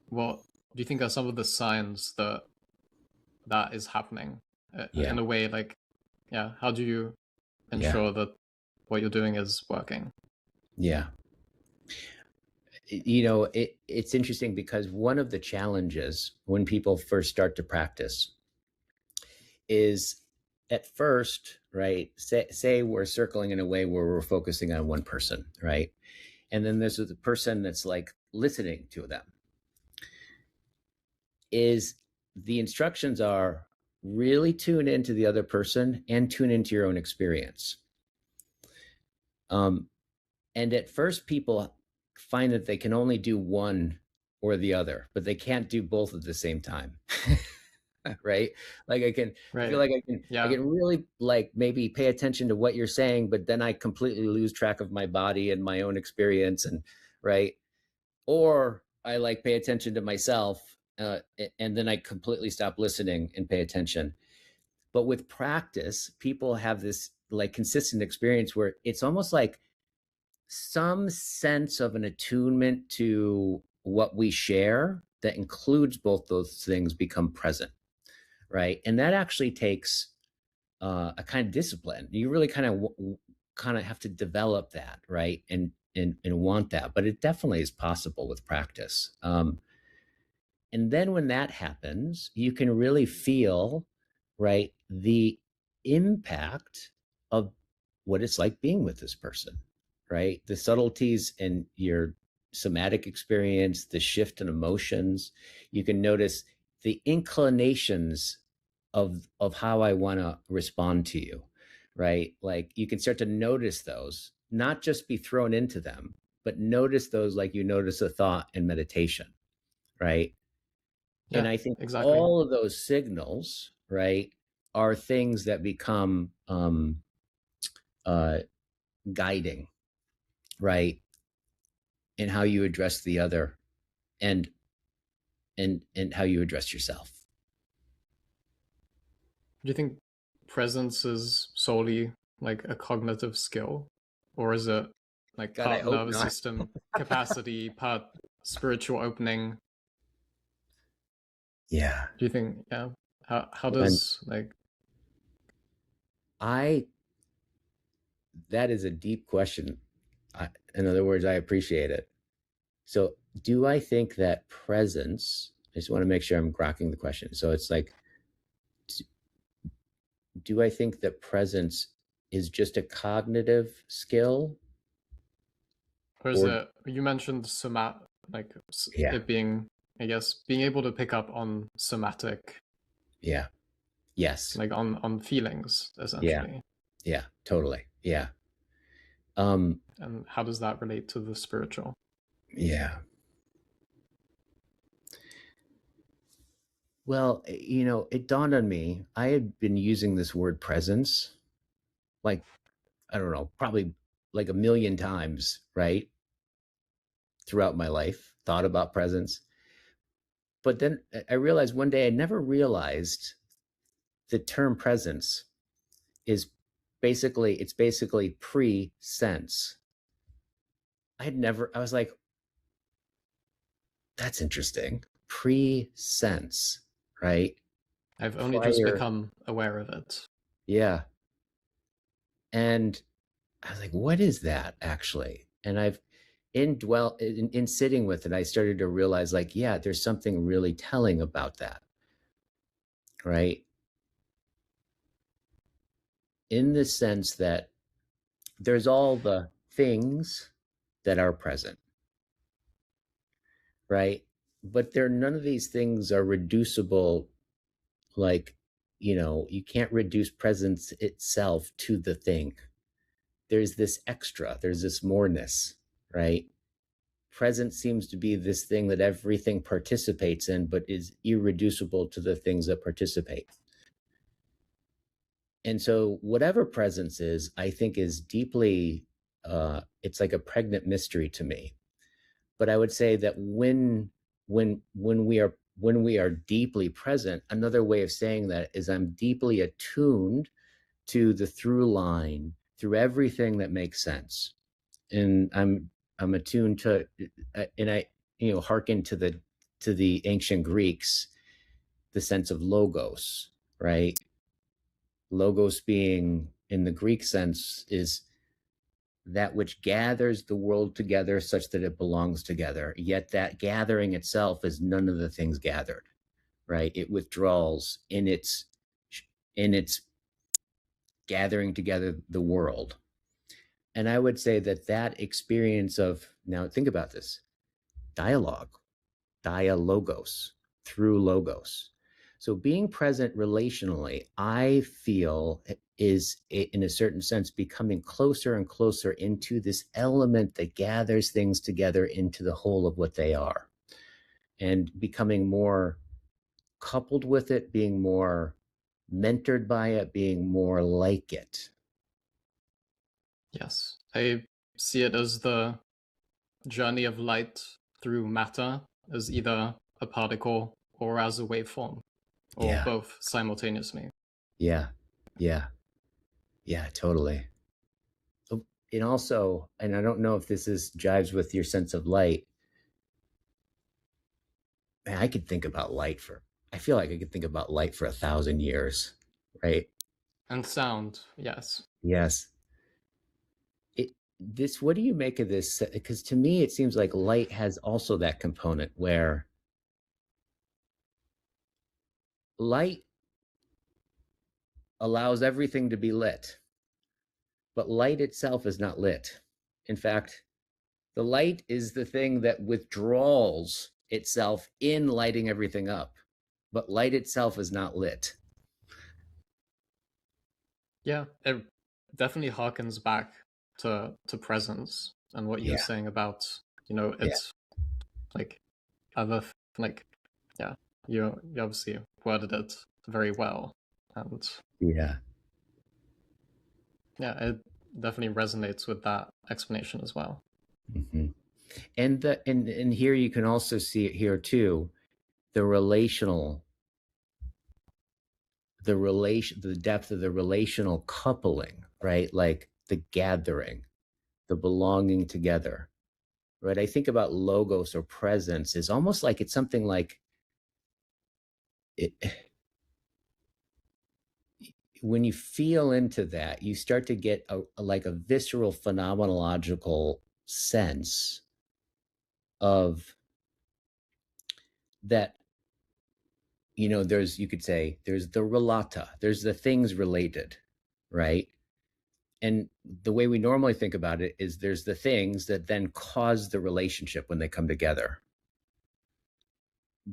what do you think are some of the signs that that is happening Yeah. in a way? Like, yeah, how do you ensure that what you're doing is working? Yeah. It's interesting because one of the challenges when people first start to practice is at first, right? Say we're circling in a way where we're focusing on one person, right? And then there's the person that's like listening to them. Is the instructions are really tune into the other person and tune into your own experience. And at first, people find that they can only do one or the other, but they can't do both at the same time. Right? Like I feel like I can really like maybe pay attention to what you're saying, but then I completely lose track of my body and my own experience, and right. Or I like pay attention to myself, and then I completely stop listening and pay attention. But with practice, people have this like consistent experience where it's almost like some sense of an attunement to what we share that includes both those things become present, right? And that actually takes a kind of discipline. You really kind of have to develop that, right? And want that, but it definitely is possible with practice. And then when that happens, you can really feel, right, the impact of what it's like being with this person, right? The subtleties in your somatic experience, the shift in emotions. You can notice the inclinations of how I want to respond to you, right? Like you can start to notice those, not just be thrown into them, but notice those like you notice a thought in meditation, right? Yeah, And I think exactly. all of those signals, right, are things that become uh, guiding, right, in how you address the other and and how you address yourself. Do you think presence is solely like a cognitive skill, or is it like God, I part hope nervous not. system capacity, part spiritual opening? Yeah. Do you think, yeah? How And does like I that is a deep question. In other words, I appreciate it. So, do I think that presence? I just want to make sure I'm grokking the question. So it's like, do I think that presence is just a cognitive skill, or is or it you mentioned somat like yeah, it being, I guess, being able to pick up on somatic, yeah, yes, like on feelings yeah, essentially. Yeah, totally. Yeah. Um, And how does that relate to the spiritual? yeah. Well, it dawned on me. I had been using this word presence, like, I don't know, probably like a million times, right? Throughout my life, thought about presence. But then I realized one day I never realized the term presence is basically pre-sense. I was like, that's interesting. Pre-sense, right? I've only just Prior, become aware of it. yeah. And I was like, what is that actually? And I've in sitting with it, I started to realize, like, yeah, there's something really telling about that, right? In the sense that there's all the things that are present, right? But none of these things are reducible, like, you can't reduce presence itself to the thing. There's this extra, there's this moreness, right? Presence seems to be this thing that everything participates in, but is irreducible to the things that participate. And so, whatever presence is, I think is deeply, it's like a pregnant mystery to me. But I would say that when we are deeply present, another way of saying that is I'm deeply attuned to the through line through everything that makes sense. And I'm attuned to, and I hearken to the ancient Greeks, the sense of logos, right? Logos being, in the Greek sense, is that which gathers the world together such that it belongs together. Yet that gathering itself is none of the things gathered, right? It withdraws in its gathering together the world. And I would say that that experience of, now think about this, dialogue, dialogos, through logos. So being present relationally, I feel, is in a certain sense becoming closer and closer into this element that gathers things together into the whole of what they are, and becoming more coupled with it, being more mentored by it, being more like it. Yes. I see it as the journey of light through matter as either a particle or as a waveform, or Yeah, both simultaneously. yeah, yeah, yeah, totally. And also, and I don't know if this is jives with your sense of light, man, I could think about light for, I feel like I could think about light for 1,000 years, right? And sound, yes. Yes. What do you make of this? Because to me, it seems like light has also that component where light allows everything to be lit, but light itself is not lit. In fact, the light is the thing that withdraws itself in lighting everything up, but light itself is not lit. Yeah, it definitely harkens back to presence and what you were Yeah, saying about, yeah, it's like other like yeah, you obviously worded it very well. And yeah. yeah, it definitely resonates with that explanation as well. Mhm. And here you can also see it here too, the relational, the depth of the relational coupling, right? Like the gathering, the belonging together, right? I think about logos or presence is almost like it's something like it, when you feel into that, you start to get like a visceral phenomenological sense of that. There's, you could say, there's the relata, there's the things related, right? And the way we normally think about it is there's the things that then cause the relationship when they come together.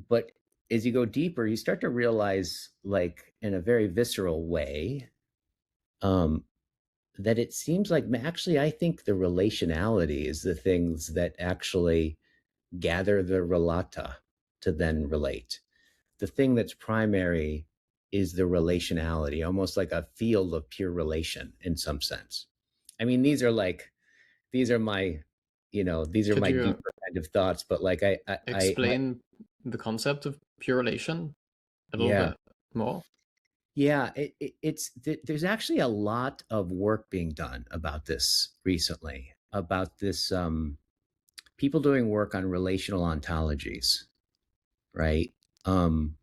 But as you go deeper, you start to realize, like, in a very visceral way, that it seems like actually I think the relationality is the things that actually gather the relata to then relate. The thing that's primary is the relationality, almost like a field of pure relation in some sense. I mean, these are my, these are Could my you deeper kind of thoughts, but like explain the concept of pure relation a little yeah, bit more? yeah, there's actually a lot of work being done about this recently, about this, people doing work on relational ontologies, right? Um,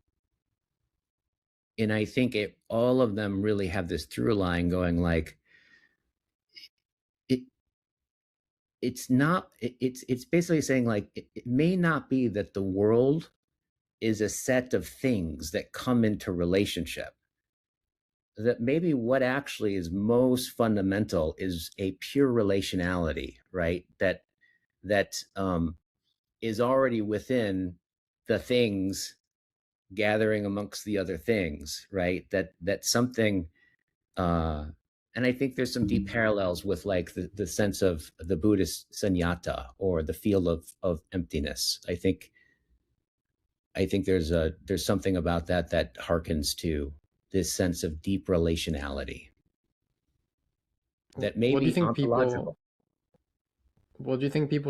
and I think all of them really have this through line going like, it, it's basically saying like, it may not be that the world is a set of things that come into relationship, that maybe what actually is most fundamental is a pure relationality, right? That is already within the things gathering amongst the other things, right? That something, uh, and I think there's some deep parallels with like the sense of the Buddhist sunyata, or the field of emptiness. I think there's something about that harkens to this sense of deep relationality that may What do you be think ontological.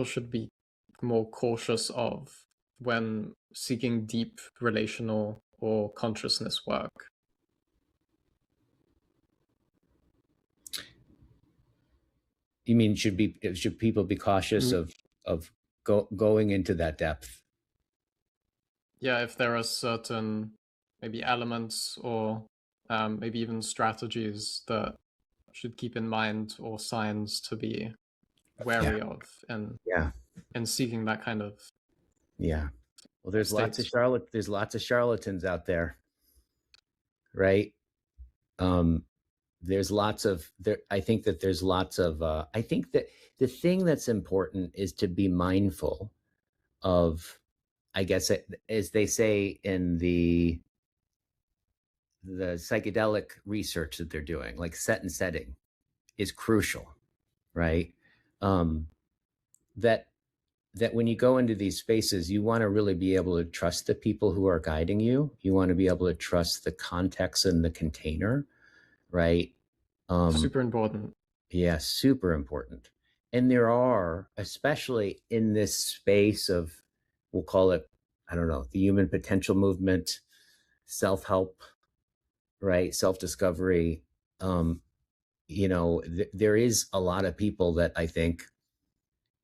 should be more cautious of when seeking deep relational or consciousness work? You mean should people be cautious Mm, of going into that depth? yeah, if there are certain maybe elements or maybe even strategies that should keep in mind or signs to be Yeah, wary of yeah, in seeking that kind of yeah. Well, state. there's lots of charlatans out there, right? Um, there's lots of there. I think that there's lots of. I think that the thing that's important is to be mindful of. I guess as they say in the psychedelic research that they're doing, like set and setting is crucial, right? Um, that that when you go into these spaces, you want to really be able to trust the people who are guiding you. You want to be able to trust the context and the container, right? Um, Super important. yeah, super important. And there are, especially in this space of, we'll call it, I don't know, the human potential movement, self help, right? Self discovery. Um, there is a lot of people that I think,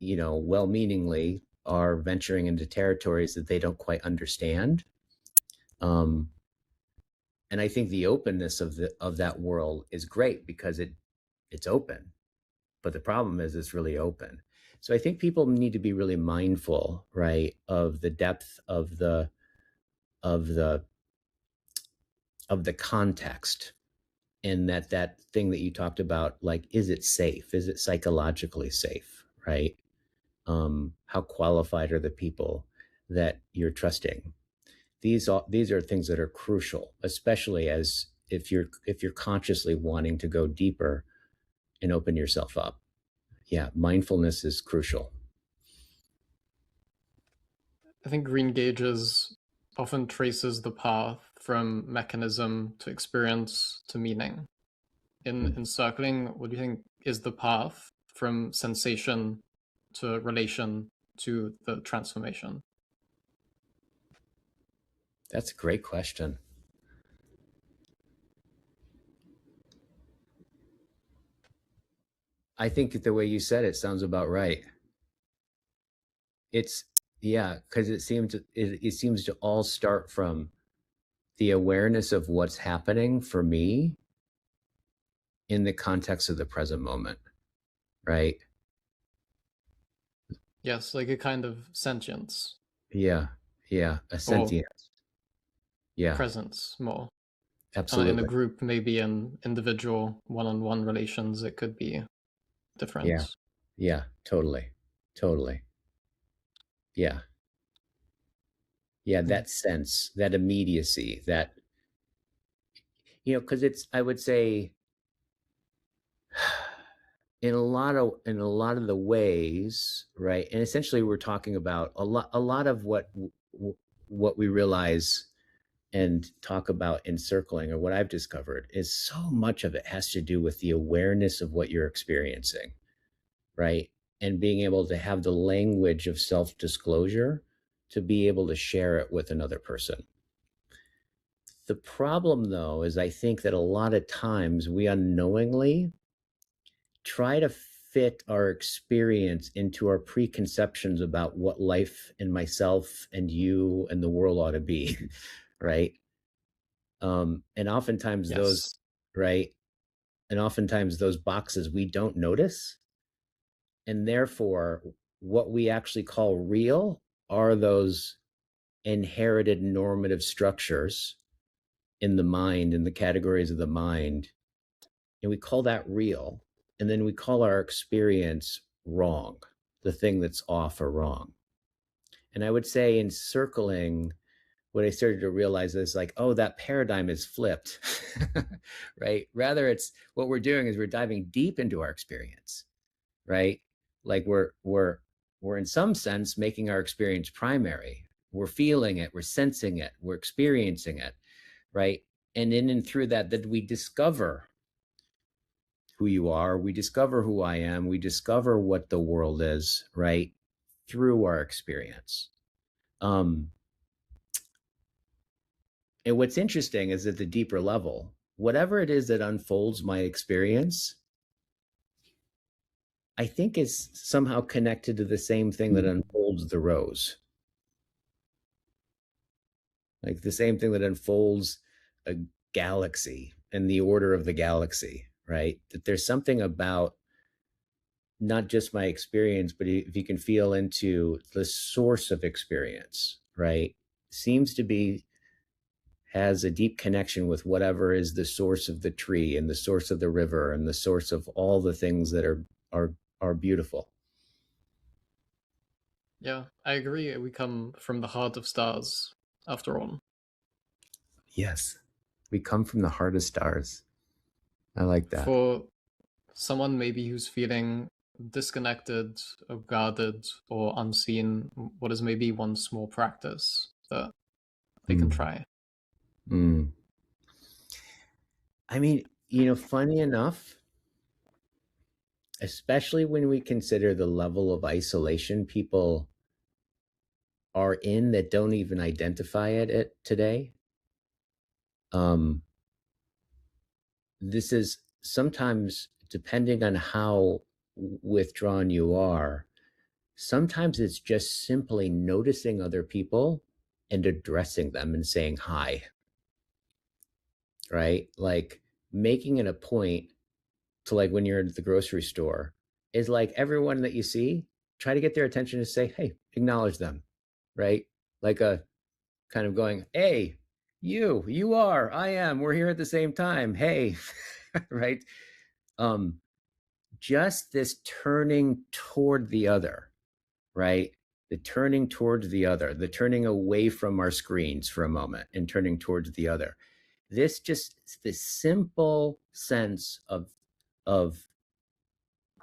well meaningly are venturing into territories that they don't quite understand. Um, and I think the openness of that world is great because it's open. But the problem is it's really open. So I think people need to be really mindful, right, of the depth of the of the context, and that thing that you talked about, like, is it safe? Is it psychologically safe, right? How qualified are the people that you're trusting? These are things that are crucial, especially as if you're consciously wanting to go deeper and open yourself up. Yeah, mindfulness is crucial. I think Green Gauges often traces the path from mechanism to experience to meaning. In Hmm. encircling, what do you think is the path from sensation to relation to the transformation? That's a great question. I think the way you said it sounds about right. It's yeah, because it seems to all start from the awareness of what's happening for me in the context of the present moment, right? Yes, like a kind of sentience Yeah, yeah, a or sentience. Yeah, presence more. In a absolutely. group, maybe in individual one-on-one relations, it could be Yeah, different. yeah, totally, totally. Yeah, yeah, Mm. that sense, that immediacy, because I would say in a lot of the ways, right? And essentially, we're talking about a lot of what we realize and talk about in circling, or what I've discovered, is so much of it has to do with the awareness of what you're experiencing, right? And being able to have the language of self disclosure to be able to share it with another person. The problem, though, is I think that a lot of times we unknowingly try to fit our experience into our preconceptions about what life and myself and you and the world ought to be, right? And oftentimes those, Yes. right? And oftentimes those boxes we don't notice. And therefore, what we actually call real are those inherited normative structures in the mind, in the categories of the mind. And we call that real. And then we call our experience wrong, the thing that's off or wrong. And I would say in circling, what I started to realize is like, oh, that paradigm is flipped, right? Rather, it's what we're doing is we're diving deep into our experience, right? Like we're in some sense making our experience primary. We're feeling it, we're sensing it, we're experiencing it, right? And in and through that, that we discover who you are, we discover who I am, we discover what the world is, right? Through our experience. Um, and what's interesting is at the deeper level, whatever it is that unfolds my experience, I think is somehow connected to the same thing that unfolds the rose. Like the same thing that unfolds a galaxy and the order of the galaxy, right? That there's something about not just my experience, but if you can feel into the source of experience, right? Seems to be has a deep connection with whatever is the source of the tree and the source of the river and the source of all the things that are beautiful. Yeah, I agree. We come from the heart of stars, after all. Yes. We come from the heart of stars. I like that. For someone maybe who's feeling disconnected or guarded or unseen, what is maybe one small practice that they can Mm. try? Mm. I mean, funny enough, especially when we consider the level of isolation people are in that don't even identify it today. Um, this is sometimes, depending on how withdrawn you are, sometimes it's just simply noticing other people and addressing them and saying hi, right? Like making it a point to, like, when you're at the grocery store, is like everyone that you see, try to get their attention and say, hey, acknowledge them, right? Like a kind of going, hey, you are, I am, we're here at the same time. Hey, right? Um, just this turning toward the other, right? The turning towards the other, the turning away from our screens for a moment and turning towards the other. This simple sense of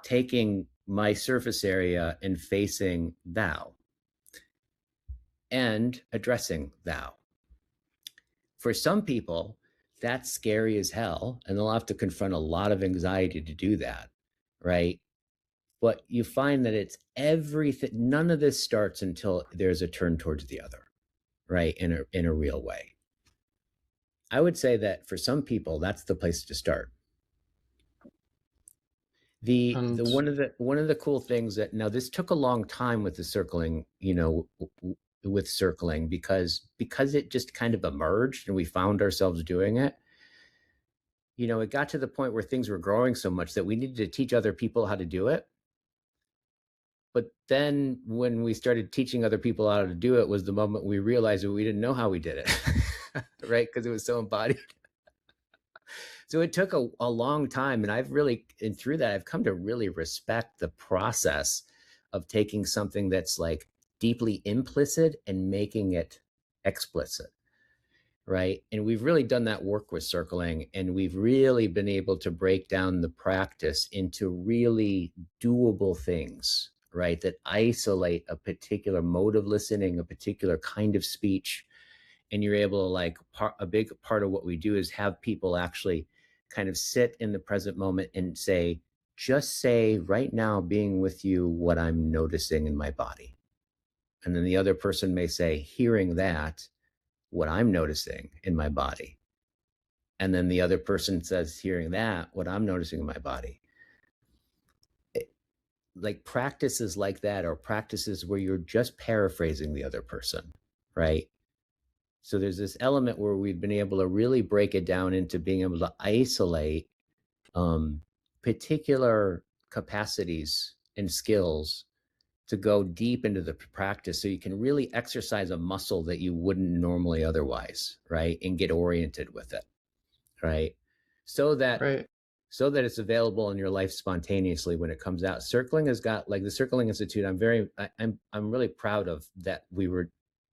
taking my surface area and facing thou and addressing thou. For some people, that's scary as hell, and they'll have to confront a lot of anxiety to do that, right? But you find that it's everything. None of this starts until there's a turn towards the other, right? In a real way. I would say that for some people, that's the place to start. The And one of the cool things that, now, this took a long time with the circling, with circling, because it just kind of emerged and we found ourselves doing it. It got to the point where things were growing so much that we needed to teach other people how to do it. But then when we started teaching other people how to do it was the moment we realized that we didn't know how we did it, right? Because it was so embodied. So it took a long time. And through that, I've come to really respect the process of taking something that's like deeply implicit and making it explicit, right? And we've really done that work with circling, and we've really been able to break down the practice into really doable things, right? That isolate a particular mode of listening, a particular kind of speech. And you're able to, like, a big part of what we do is have people actually kind of sit in the present moment and say, just say right now, being with you, what I'm noticing in my body. And then the other person may say, hearing that, what I'm noticing in my body. And then the other person says, hearing that, what I'm noticing in my body. Like practices like that, or practices where you're just paraphrasing the other person, right? So there's this element where we've been able to really break it down into being able to isolate particular capacities and skills to go deep into the practice, so you can really exercise a muscle that you wouldn't normally otherwise, right? And get oriented with it, right? So that Right. it's available in your life spontaneously when it comes out. Circling has got, like, the Circling Institute, I'm really proud of that we were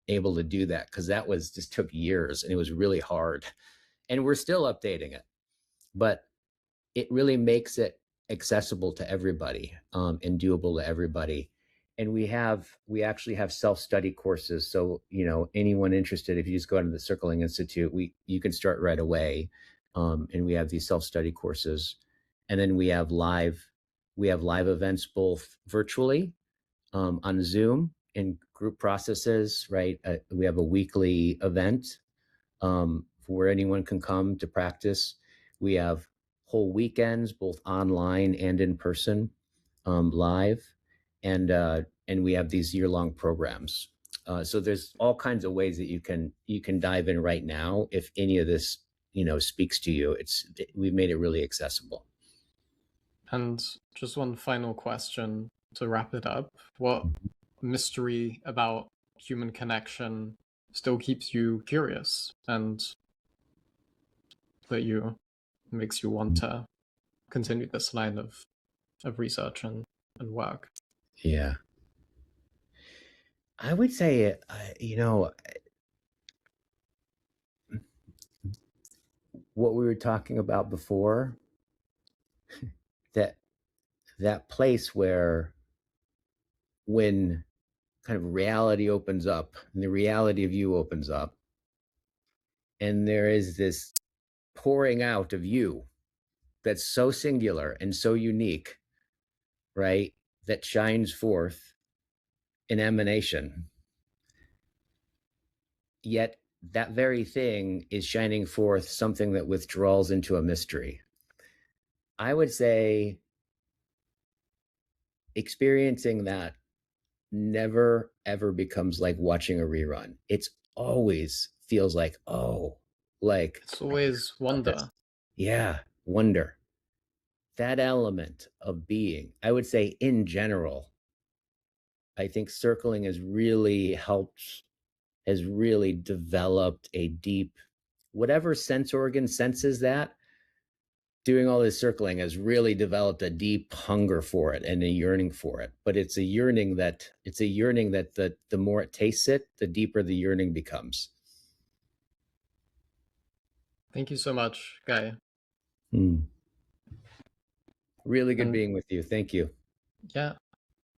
able to do that, because that was just took years and it was really hard. And we're still updating it, but it really makes it accessible to everybody, and doable to everybody. And we actually have self-study courses. So, anyone interested, if you just go into the Circling Institute, you can start right away. And we have these self-study courses. And then we have live events, both virtually, on Zoom, in group processes, right? We have a weekly event, where anyone can come to practice. We have whole weekends, both online and in person, live, and we have these year-long programs. So there's all kinds of ways that you can dive in right now if any of this speaks to you. We've made it really accessible. And just one final question to wrap it up. What mystery about human connection still keeps you curious and that you makes you want to continue this line of research and work? Yeah, I would say, what we were talking about before, that place where, when kind of reality opens up and the reality of you opens up, and there is this pouring out of you that's so singular and so unique, right? That shines forth in emanation. Yet that very thing is shining forth something that withdraws into a mystery. I would say experiencing that never ever becomes like watching a rerun. It's always feels like, oh, like, It's I heard always about this. wonder. Yeah, wonder. That element of being, I would say, in general, I think circling has really developed a deep, whatever sense organ senses that, doing all this circling has really developed a deep hunger for it and a yearning for it. But it's a yearning that the more it tastes it, the deeper the yearning becomes. Thank you so much, Guy. Hmm. Really good And being with you. Thank you. yeah,